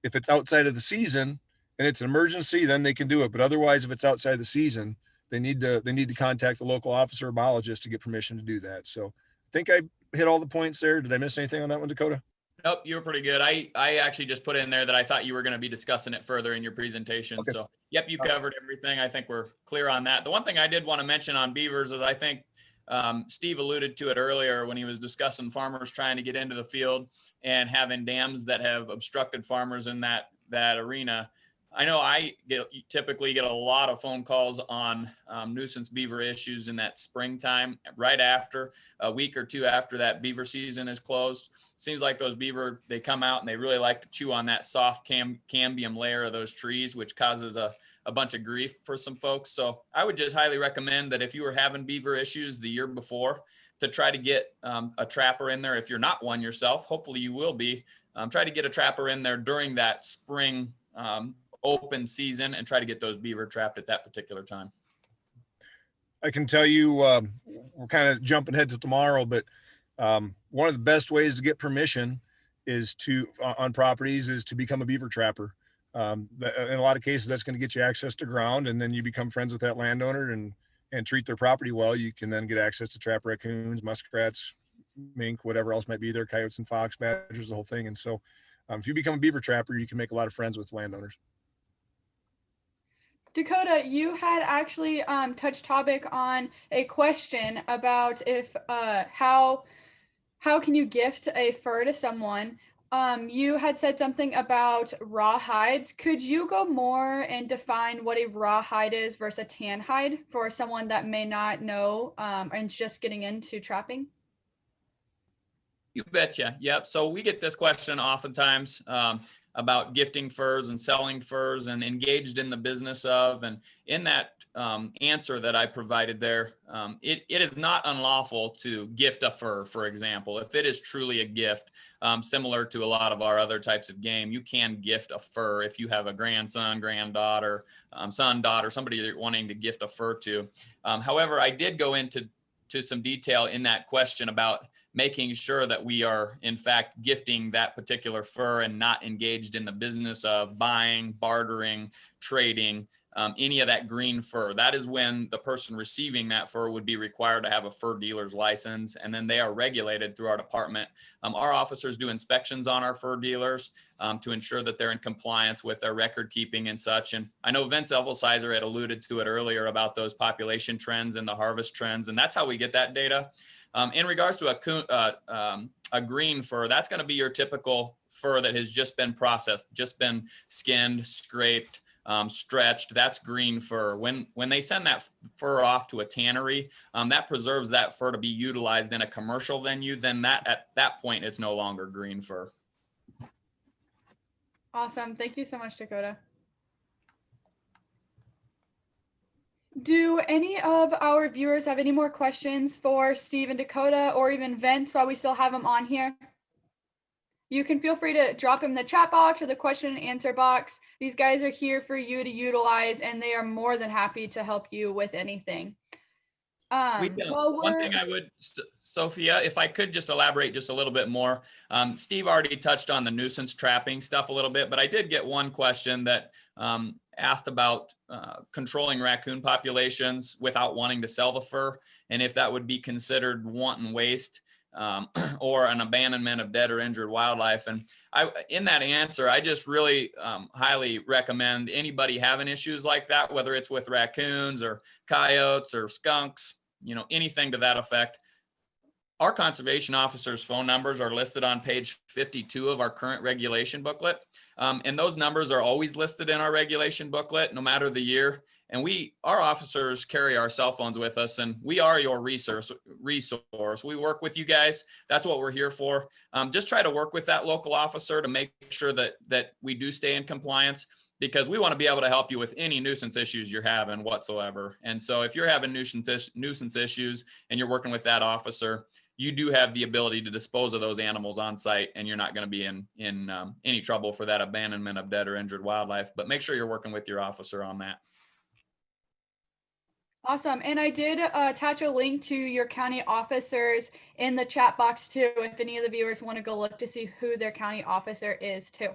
If it's outside of the season and it's an emergency, then they can do it. But otherwise, if it's outside the season, they need to contact the local officer or biologist to get permission to do that. So I think I hit all the points there. Did I miss anything on that one, Dakota? Nope, you were pretty good. I actually just put in there that I thought you were going to be discussing it further in your presentation. Okay. So, yep, you covered everything. I think we're clear on that. The one thing I did want to mention on beavers is I think Steve alluded to it earlier when he was discussing farmers trying to get into the field and having dams that have obstructed farmers in that arena. I know I typically get a lot of phone calls on nuisance beaver issues in that springtime, right after a week or two after that beaver season is closed. Seems like those beaver, they come out and they really like to chew on that soft cambium layer of those trees, which causes a bunch of grief for some folks. So I would just highly recommend that if you were having beaver issues the year before, to try to get a trapper in there. If you're not one yourself, hopefully you will be. Try to get a trapper in there during that spring open season and try to get those beaver trapped at that particular time. I can tell you, we're kind of jumping ahead to tomorrow, but one of the best ways to get permission is on properties is to become a beaver trapper. In a lot of cases, that's going to get you access to ground, and then you become friends with that landowner and treat their property well. You can then get access to trap raccoons, muskrats, mink, whatever else might be there, coyotes and fox, badgers, the whole thing. And so if you become a beaver trapper, you can make a lot of friends with landowners. Dakota, you had actually touched topic on a question about if how can you gift a fur to someone? You had said something about raw hides. Could you go more and define what a raw hide is versus a tan hide for someone that may not know and just getting into trapping? You betcha. Yep. So we get this question oftentimes about gifting furs and selling furs and engaged in the business of. And in that answer that I provided there, it is not unlawful to gift a fur, for example. If it is truly a gift, similar to a lot of our other types of game, you can gift a fur if you have a grandson, granddaughter, son, daughter, somebody you're wanting to gift a fur to. However, I did go into some detail in that question about making sure that we are in fact gifting that particular fur and not engaged in the business of buying, bartering, trading, any of that green fur. That is when the person receiving that fur would be required to have a fur dealer's license, and then they are regulated through our department. Our officers do inspections on our fur dealers to ensure that they're in compliance with their record keeping and such. And I know Vince Elvelsizer had alluded to it earlier about those population trends and the harvest trends, and that's how we get that data. In regards to a green fur, that's going to be your typical fur that has just been processed, just been skinned, scraped, stretched. That's green fur. When they send that fur off to a tannery, that preserves that fur to be utilized in a commercial venue. Then at that point, it's no longer green fur. Awesome. Thank you so much, Dakota. Do any of our viewers have any more questions for Steve and Dakota, or even Vince while we still have them on here? You can feel free to drop them in the chat box or the question and answer box. These guys are here for you to utilize, and they are more than happy to help you with anything. One thing I would, Sophia, if I could just elaborate just a little bit more. Steve already touched on the nuisance trapping stuff a little bit, but I did get one question that asked about controlling raccoon populations without wanting to sell the fur, and if that would be considered wanton waste or an abandonment of dead or injured wildlife. And in that answer, I just really highly recommend anybody having issues like that, whether it's with raccoons or coyotes or skunks, anything to that effect. Our conservation officers' phone numbers are listed on page 52 of our current regulation booklet. And those numbers are always listed in our regulation booklet, no matter the year. And our officers carry our cell phones with us, and we are your resource. We work with you guys. That's what we're here for. Just try to work with that local officer to make sure that we do stay in compliance, because we want to be able to help you with any nuisance issues you're having whatsoever. And so if you're having nuisance issues and you're working with that officer, you do have the ability to dispose of those animals on site, and you're not going to be in any trouble for that abandonment of dead or injured wildlife. But make sure you're working with your officer on that. Awesome. And I did attach a link to your county officers in the chat box too, if any of the viewers want to go look to see who their county officer is too.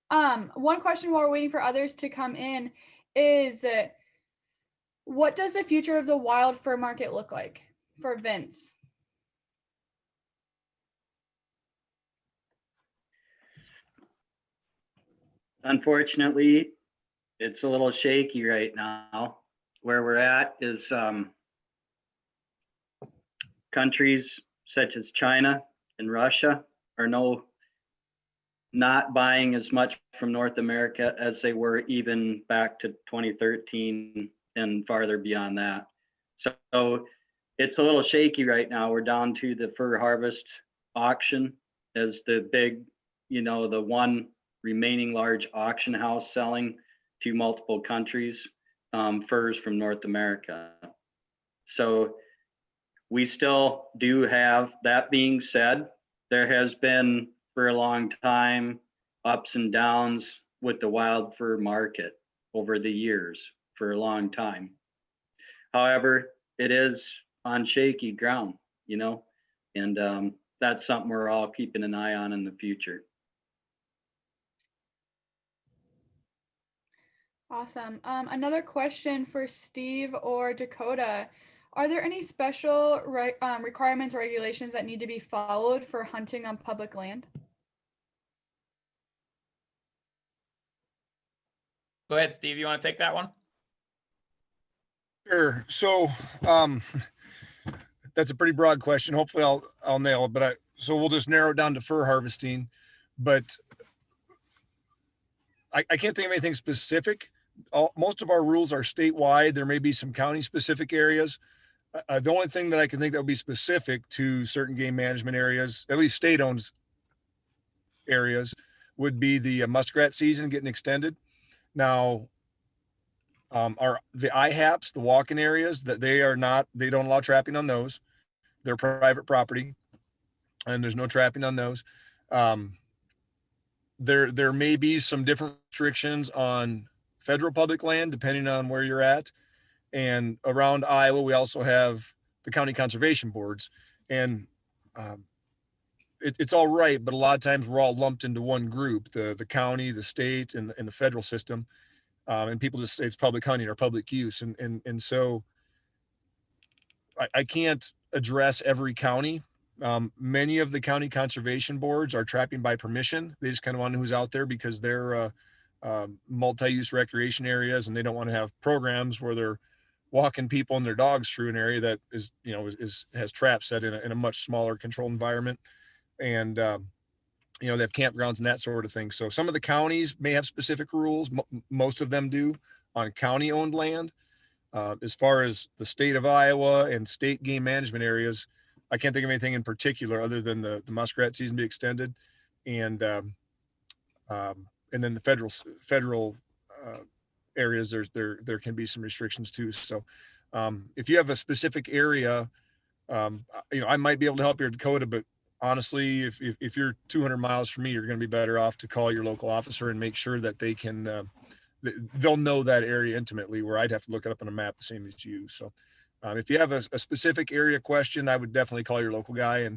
One question while we're waiting for others to come in is, what does the future of the wild fur market look like for Vince? Unfortunately, it's a little shaky right now. Where we're at is countries such as China and Russia are not buying as much from North America as they were even back to 2013 and farther beyond that. So it's a little shaky right now. We're down to the fur harvest auction as the big, the one remaining large auction house selling to multiple countries, furs from North America. So we still do have, that being said, there has been for a long time ups and downs with the wild fur market over the years for a long time. However, it is on shaky ground, and that's something we're all keeping an eye on in the future. Awesome. Another question for Steve or Dakota. Are there any special requirements or regulations that need to be followed for hunting on public land? Go ahead, Steve. You want to take that one? Sure. So that's a pretty broad question. Hopefully I'll nail it, but so we'll just narrow it down to fur harvesting. But I can't think of anything specific. Most of our rules are statewide. There may be some county specific areas. The only thing that I can think that would be specific to certain game management areas, at least state-owned areas, would be the muskrat season getting extended. Now, the IHAPs, the walk-in areas, that they don't allow trapping on those. They're private property, and there's no trapping on those. There may be some different restrictions on federal public land depending on where you're at. And around Iowa, we also have the county conservation boards, and it's all right, but a lot of times we're all lumped into one group: the county, the state, and the federal system. And people just say it's public hunting or public use, and so I can't address every county. Many of the county conservation boards are trapping by permission. They just kind of want to know who's out there because they're multi-use recreation areas, and they don't want to have programs where they're walking people and their dogs through an area that has traps set in a much smaller controlled environment. And they have campgrounds and that sort of thing. So some of the counties may have specific rules. Most of them do on county owned land. As far as the state of Iowa and state game management areas, I can't think of anything in particular other than the muskrat season be extended, and then the federal areas, there can be some restrictions too. So if you have a specific area, I might be able to help your Dakota, but honestly, if you're 200 miles from me, you're going to be better off to call your local officer and make sure that they can, they'll know that area intimately, where I'd have to look it up on a map the same as you. So if you have a specific area question, I would definitely call your local guy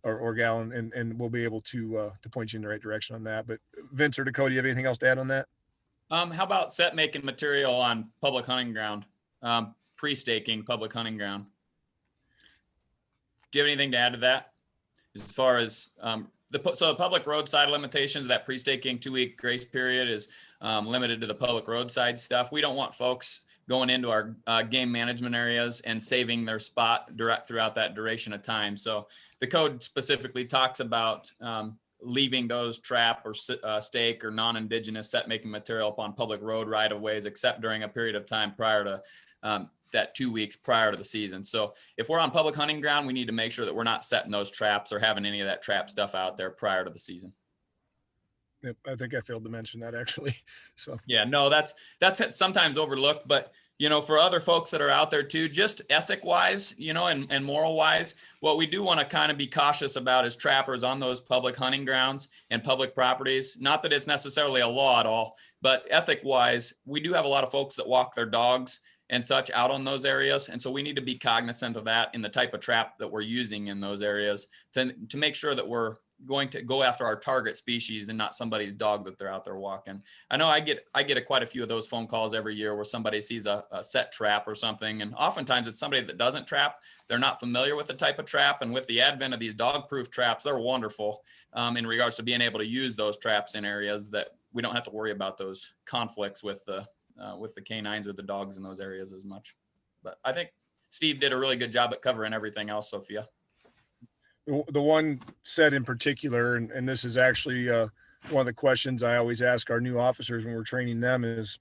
or gal, and we'll be able to point you in the right direction on that. But Vince or Dakota, do you have anything else to add on that? How about set making material on public hunting ground, pre-staking public hunting ground? Do you have anything to add to that? As far as the public roadside limitations, that pre-staking 2-week grace period is limited to the public roadside stuff. We don't want folks going into our game management areas and saving their spot throughout that duration of time. So the code specifically talks about leaving those trap or stake or non-indigenous set making material upon public road right of ways, except during a period of time prior to that 2 weeks prior to the season. So if we're on public hunting ground, we need to make sure that we're not setting those traps or having any of that trap stuff out there prior to the season. Yep, I think I failed to mention that actually. So yeah, no, that's sometimes overlooked, but for other folks that are out there too, just ethic wise, and moral wise, what we do want to kind of be cautious about as trappers on those public hunting grounds and public properties. Not that it's necessarily a law at all, but ethic wise, we do have a lot of folks that walk their dogs and such out on those areas. And so we need to be cognizant of that in the type of trap that we're using in those areas to make sure that we're going to go after our target species and not somebody's dog that they're out there walking. I know I get quite a few of those phone calls every year where somebody sees a set trap or something. And oftentimes it's somebody that doesn't trap. They're not familiar with the type of trap. And with the advent of these dog-proof traps, they're wonderful in regards to being able to use those traps in areas that we don't have to worry about those conflicts with the canines or the dogs in those areas as much. But I think Steve did a really good job at covering everything else, Sophia. The one set in particular, and this is actually one of the questions I always ask our new officers when we're training them, is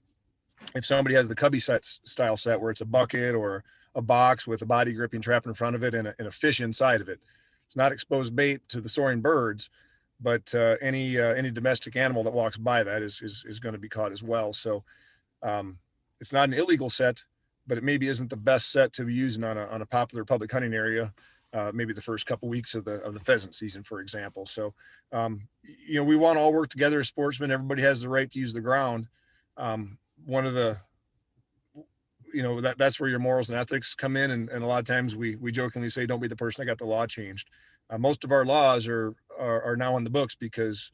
if somebody has the cubby style set where it's a bucket or a box with a body gripping trap in front of it and a fish inside of it. It's not exposed bait to the soaring birds, but any domestic animal that walks by that is going to be caught as well. So it's not an illegal set, but it maybe isn't the best set to be using on a popular public hunting area. Maybe the first couple weeks of the pheasant season, for example. So, we want to all work together as sportsmen. Everybody has the right to use the ground. One of the, that's where your morals and ethics come in. And a lot of times we jokingly say, don't be the person that got the law changed. Most of our laws are now on the books because,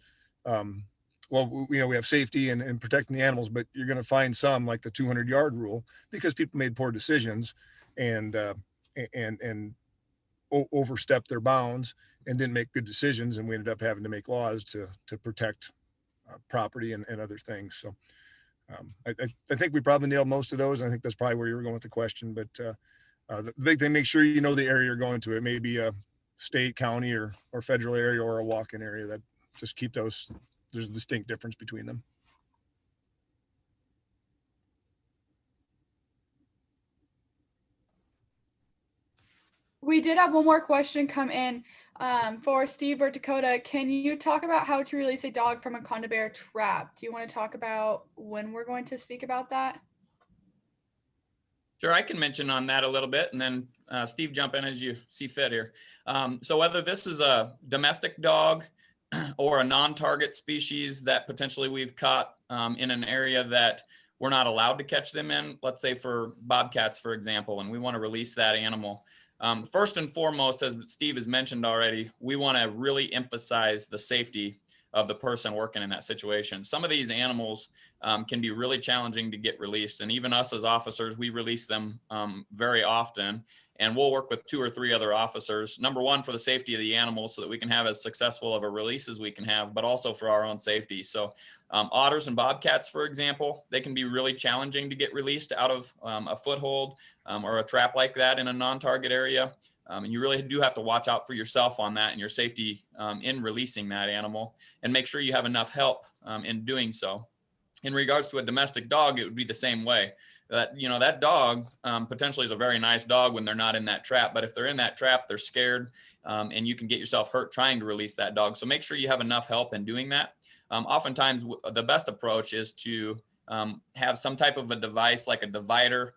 we have safety and protecting the animals, but you're going to find some like the 200-yard rule because people made poor decisions and overstepped their bounds and didn't make good decisions. And we ended up having to make laws to protect property and other things. So I think we probably nailed most of those. I think that's probably where you were going with the question, but the big thing, make sure you know the area you're going to. It may be a state, county, or federal area or a walk-in area. That just keep those, there's a distinct difference between them. We did have one more question come in for Steve or Dakota. Can you talk about how to release a dog from a conibear bear trap? Do you want to talk about when we're going to speak about that? Sure, I can mention on that a little bit, and then Steve, jump in as you see fit here. So whether this is a domestic dog or a non-target species that potentially we've caught in an area that we're not allowed to catch them in, let's say for bobcats, for example, and we want to release that animal. First and foremost, as Steve has mentioned already, we want to really emphasize the safety of the person working in that situation. Some of these animals can be really challenging to get released. And even us as officers, we release them very often. And we'll work with 2 or 3 other officers. Number one, for the safety of the animals so that we can have as successful of a release as we can have, but also for our own safety. So otters and bobcats, for example, they can be really challenging to get released out of a foothold or a trap like that in a non-target area. And you really do have to watch out for yourself on that and your safety in releasing that animal, and make sure you have enough help in doing so. In regards to a domestic dog, it would be the same way. That dog potentially is a very nice dog when they're not in that trap, but if they're in that trap, they're scared and you can get yourself hurt trying to release that dog. So make sure you have enough help in doing that. Oftentimes the best approach is to have some type of a device like a divider,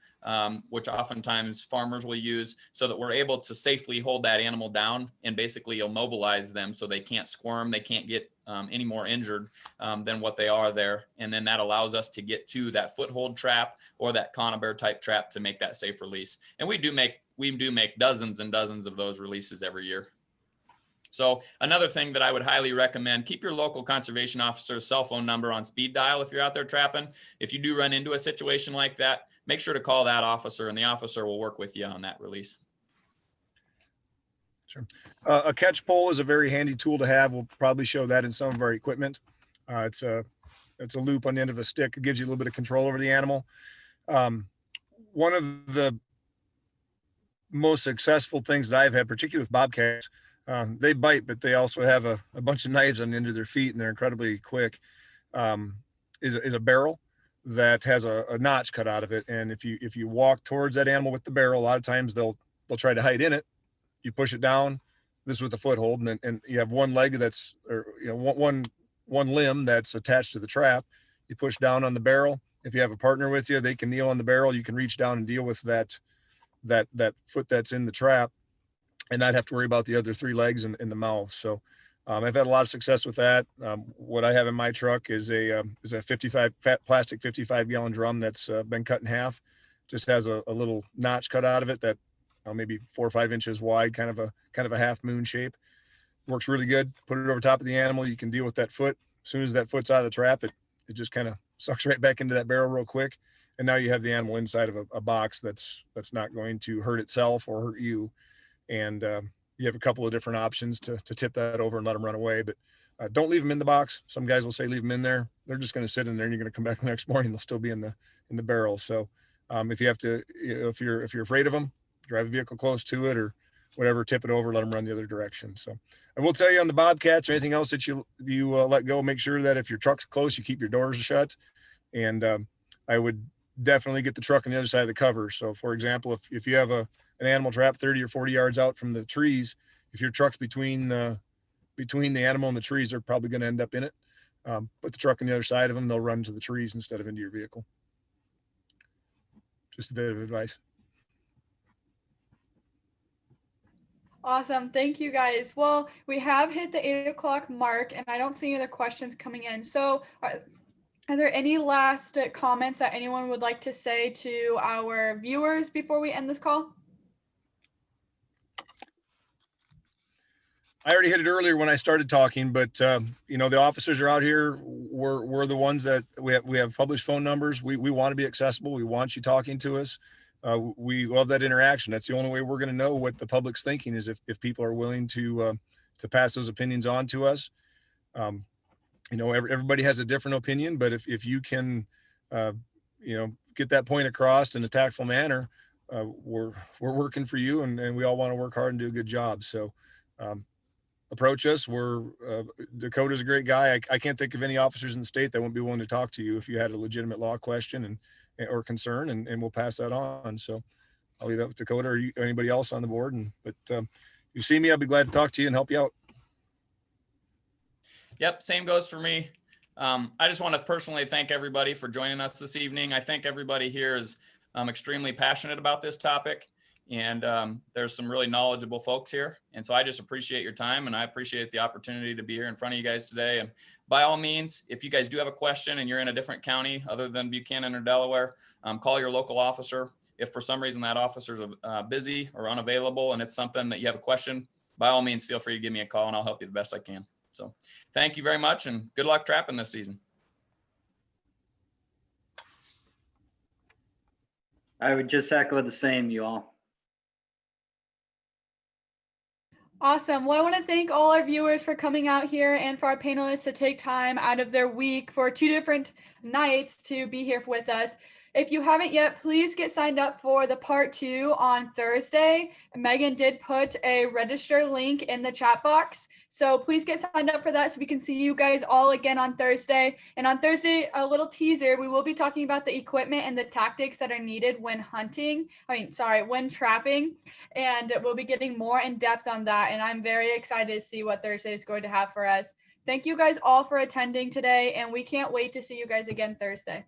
which oftentimes farmers will use, so that we're able to safely hold that animal down and basically immobilize them so they can't squirm, they can't get any more injured than what they are there. And then that allows us to get to that foothold trap or that conibear type trap to make that safe release. And we do make dozens and dozens of those releases every year. So another thing that I would highly recommend, keep your local conservation officer's cell phone number on speed dial if you're out there trapping. If you do run into a situation like that, make sure to call that officer and the officer will work with you on that release. Sure. A catch pole is a very handy tool to have. We'll probably show that in some of our equipment. It's a loop on the end of a stick. It gives you a little bit of control over the animal. One of the most successful things that I've had, particularly with bobcats, they bite, but they also have a bunch of knives on the end of their feet and they're incredibly quick, is a barrel that has a notch cut out of it. And if you walk towards that animal with the barrel, a lot of times they'll try to hide in it. You push it down, this with a foothold, and you have one leg one limb that's attached to the trap. You push down on the barrel. If you have a partner with you, they can kneel on the barrel. You can reach down and deal with that foot that's in the trap and not have to worry about the other 3 legs in the mouth. So I've had a lot of success with that. What I have in my truck is a plastic 55-gallon drum that's been cut in half. Just has a little notch cut out of it that maybe 4 or 5 inches wide, kind of a half moon shape. Works really good. Put it over top of the animal. You can deal with that foot. As soon as that foot's out of the trap, it just kind of sucks right back into that barrel real quick. And now you have the animal inside of a box that's not going to hurt itself or hurt you. And you have a couple of different options to tip that over and let them run away. But Don't leave them in the box. Some guys will say leave them in there. They're just going to sit in there, and you're going to come back the next morning. They'll still be in the barrel. So if you have to, if you're afraid of them, drive a vehicle close to it or whatever, tip it over, let them run the other direction. So I will tell you on the Bobcats or anything else that you let go, make sure that if your truck's close, you keep your doors shut. And I would definitely get the truck on the other side of the cover. So for example, if you have an animal trap 30 or 40 yards out from the trees, if your truck's between the animal and the trees, they're probably going to end up in it. Put the truck on the other side of them, they'll run to the trees instead of into your vehicle. Just a bit of advice. Awesome. Thank you guys. Well, we have hit the 8 o'clock mark and I don't see any other questions coming in. So are there any last comments that anyone would like to say to our viewers before we end this call? I already hit it earlier when I started talking, but the officers are out here. We're the ones that we have published phone numbers. We want to be accessible. We want you talking to us. We love that interaction. That's the only way we're going to know what the public's thinking is if people are willing to pass those opinions on to us. Everybody has a different opinion, but if you can, get that point across in a tactful manner, we're working for you, and we all want to work hard and do a good job. So approach us. Dakota's a great guy. I can't think of any officers in the state that won't be willing to talk to you if you had a legitimate law question or concern, and we'll pass that on. So I'll leave that with Dakota or anybody else on the board. But if you see me, I'll be glad to talk to you and help you out. Yep, same goes for me. I just want to personally thank everybody for joining us this evening. I think everybody here is extremely passionate about this topic, and there's some really knowledgeable folks here. And so I just appreciate your time, and I appreciate the opportunity to be here in front of you guys today. And by all means, if you guys do have a question and you're in a different county other than Buchanan or Delaware, call your local officer. If for some reason that officer's busy or unavailable and it's something that you have a question, by all means, feel free to give me a call and I'll help you the best I can. So thank you very much and good luck trapping this season. I would just echo the same, you all. Awesome. Well, I want to thank all our viewers for coming out here and for our panelists to take time out of their week for 2 different nights to be here with us. If you haven't yet, please get signed up for the part 2 on Thursday. Megan did put a register link in the chat box. So please get signed up for that so we can see you guys all again on Thursday. And on Thursday, a little teaser, we will be talking about the equipment and the tactics that are needed when when trapping. And we'll be getting more in depth on that. And I'm very excited to see what Thursday is going to have for us. Thank you guys all for attending today. And we can't wait to see you guys again Thursday.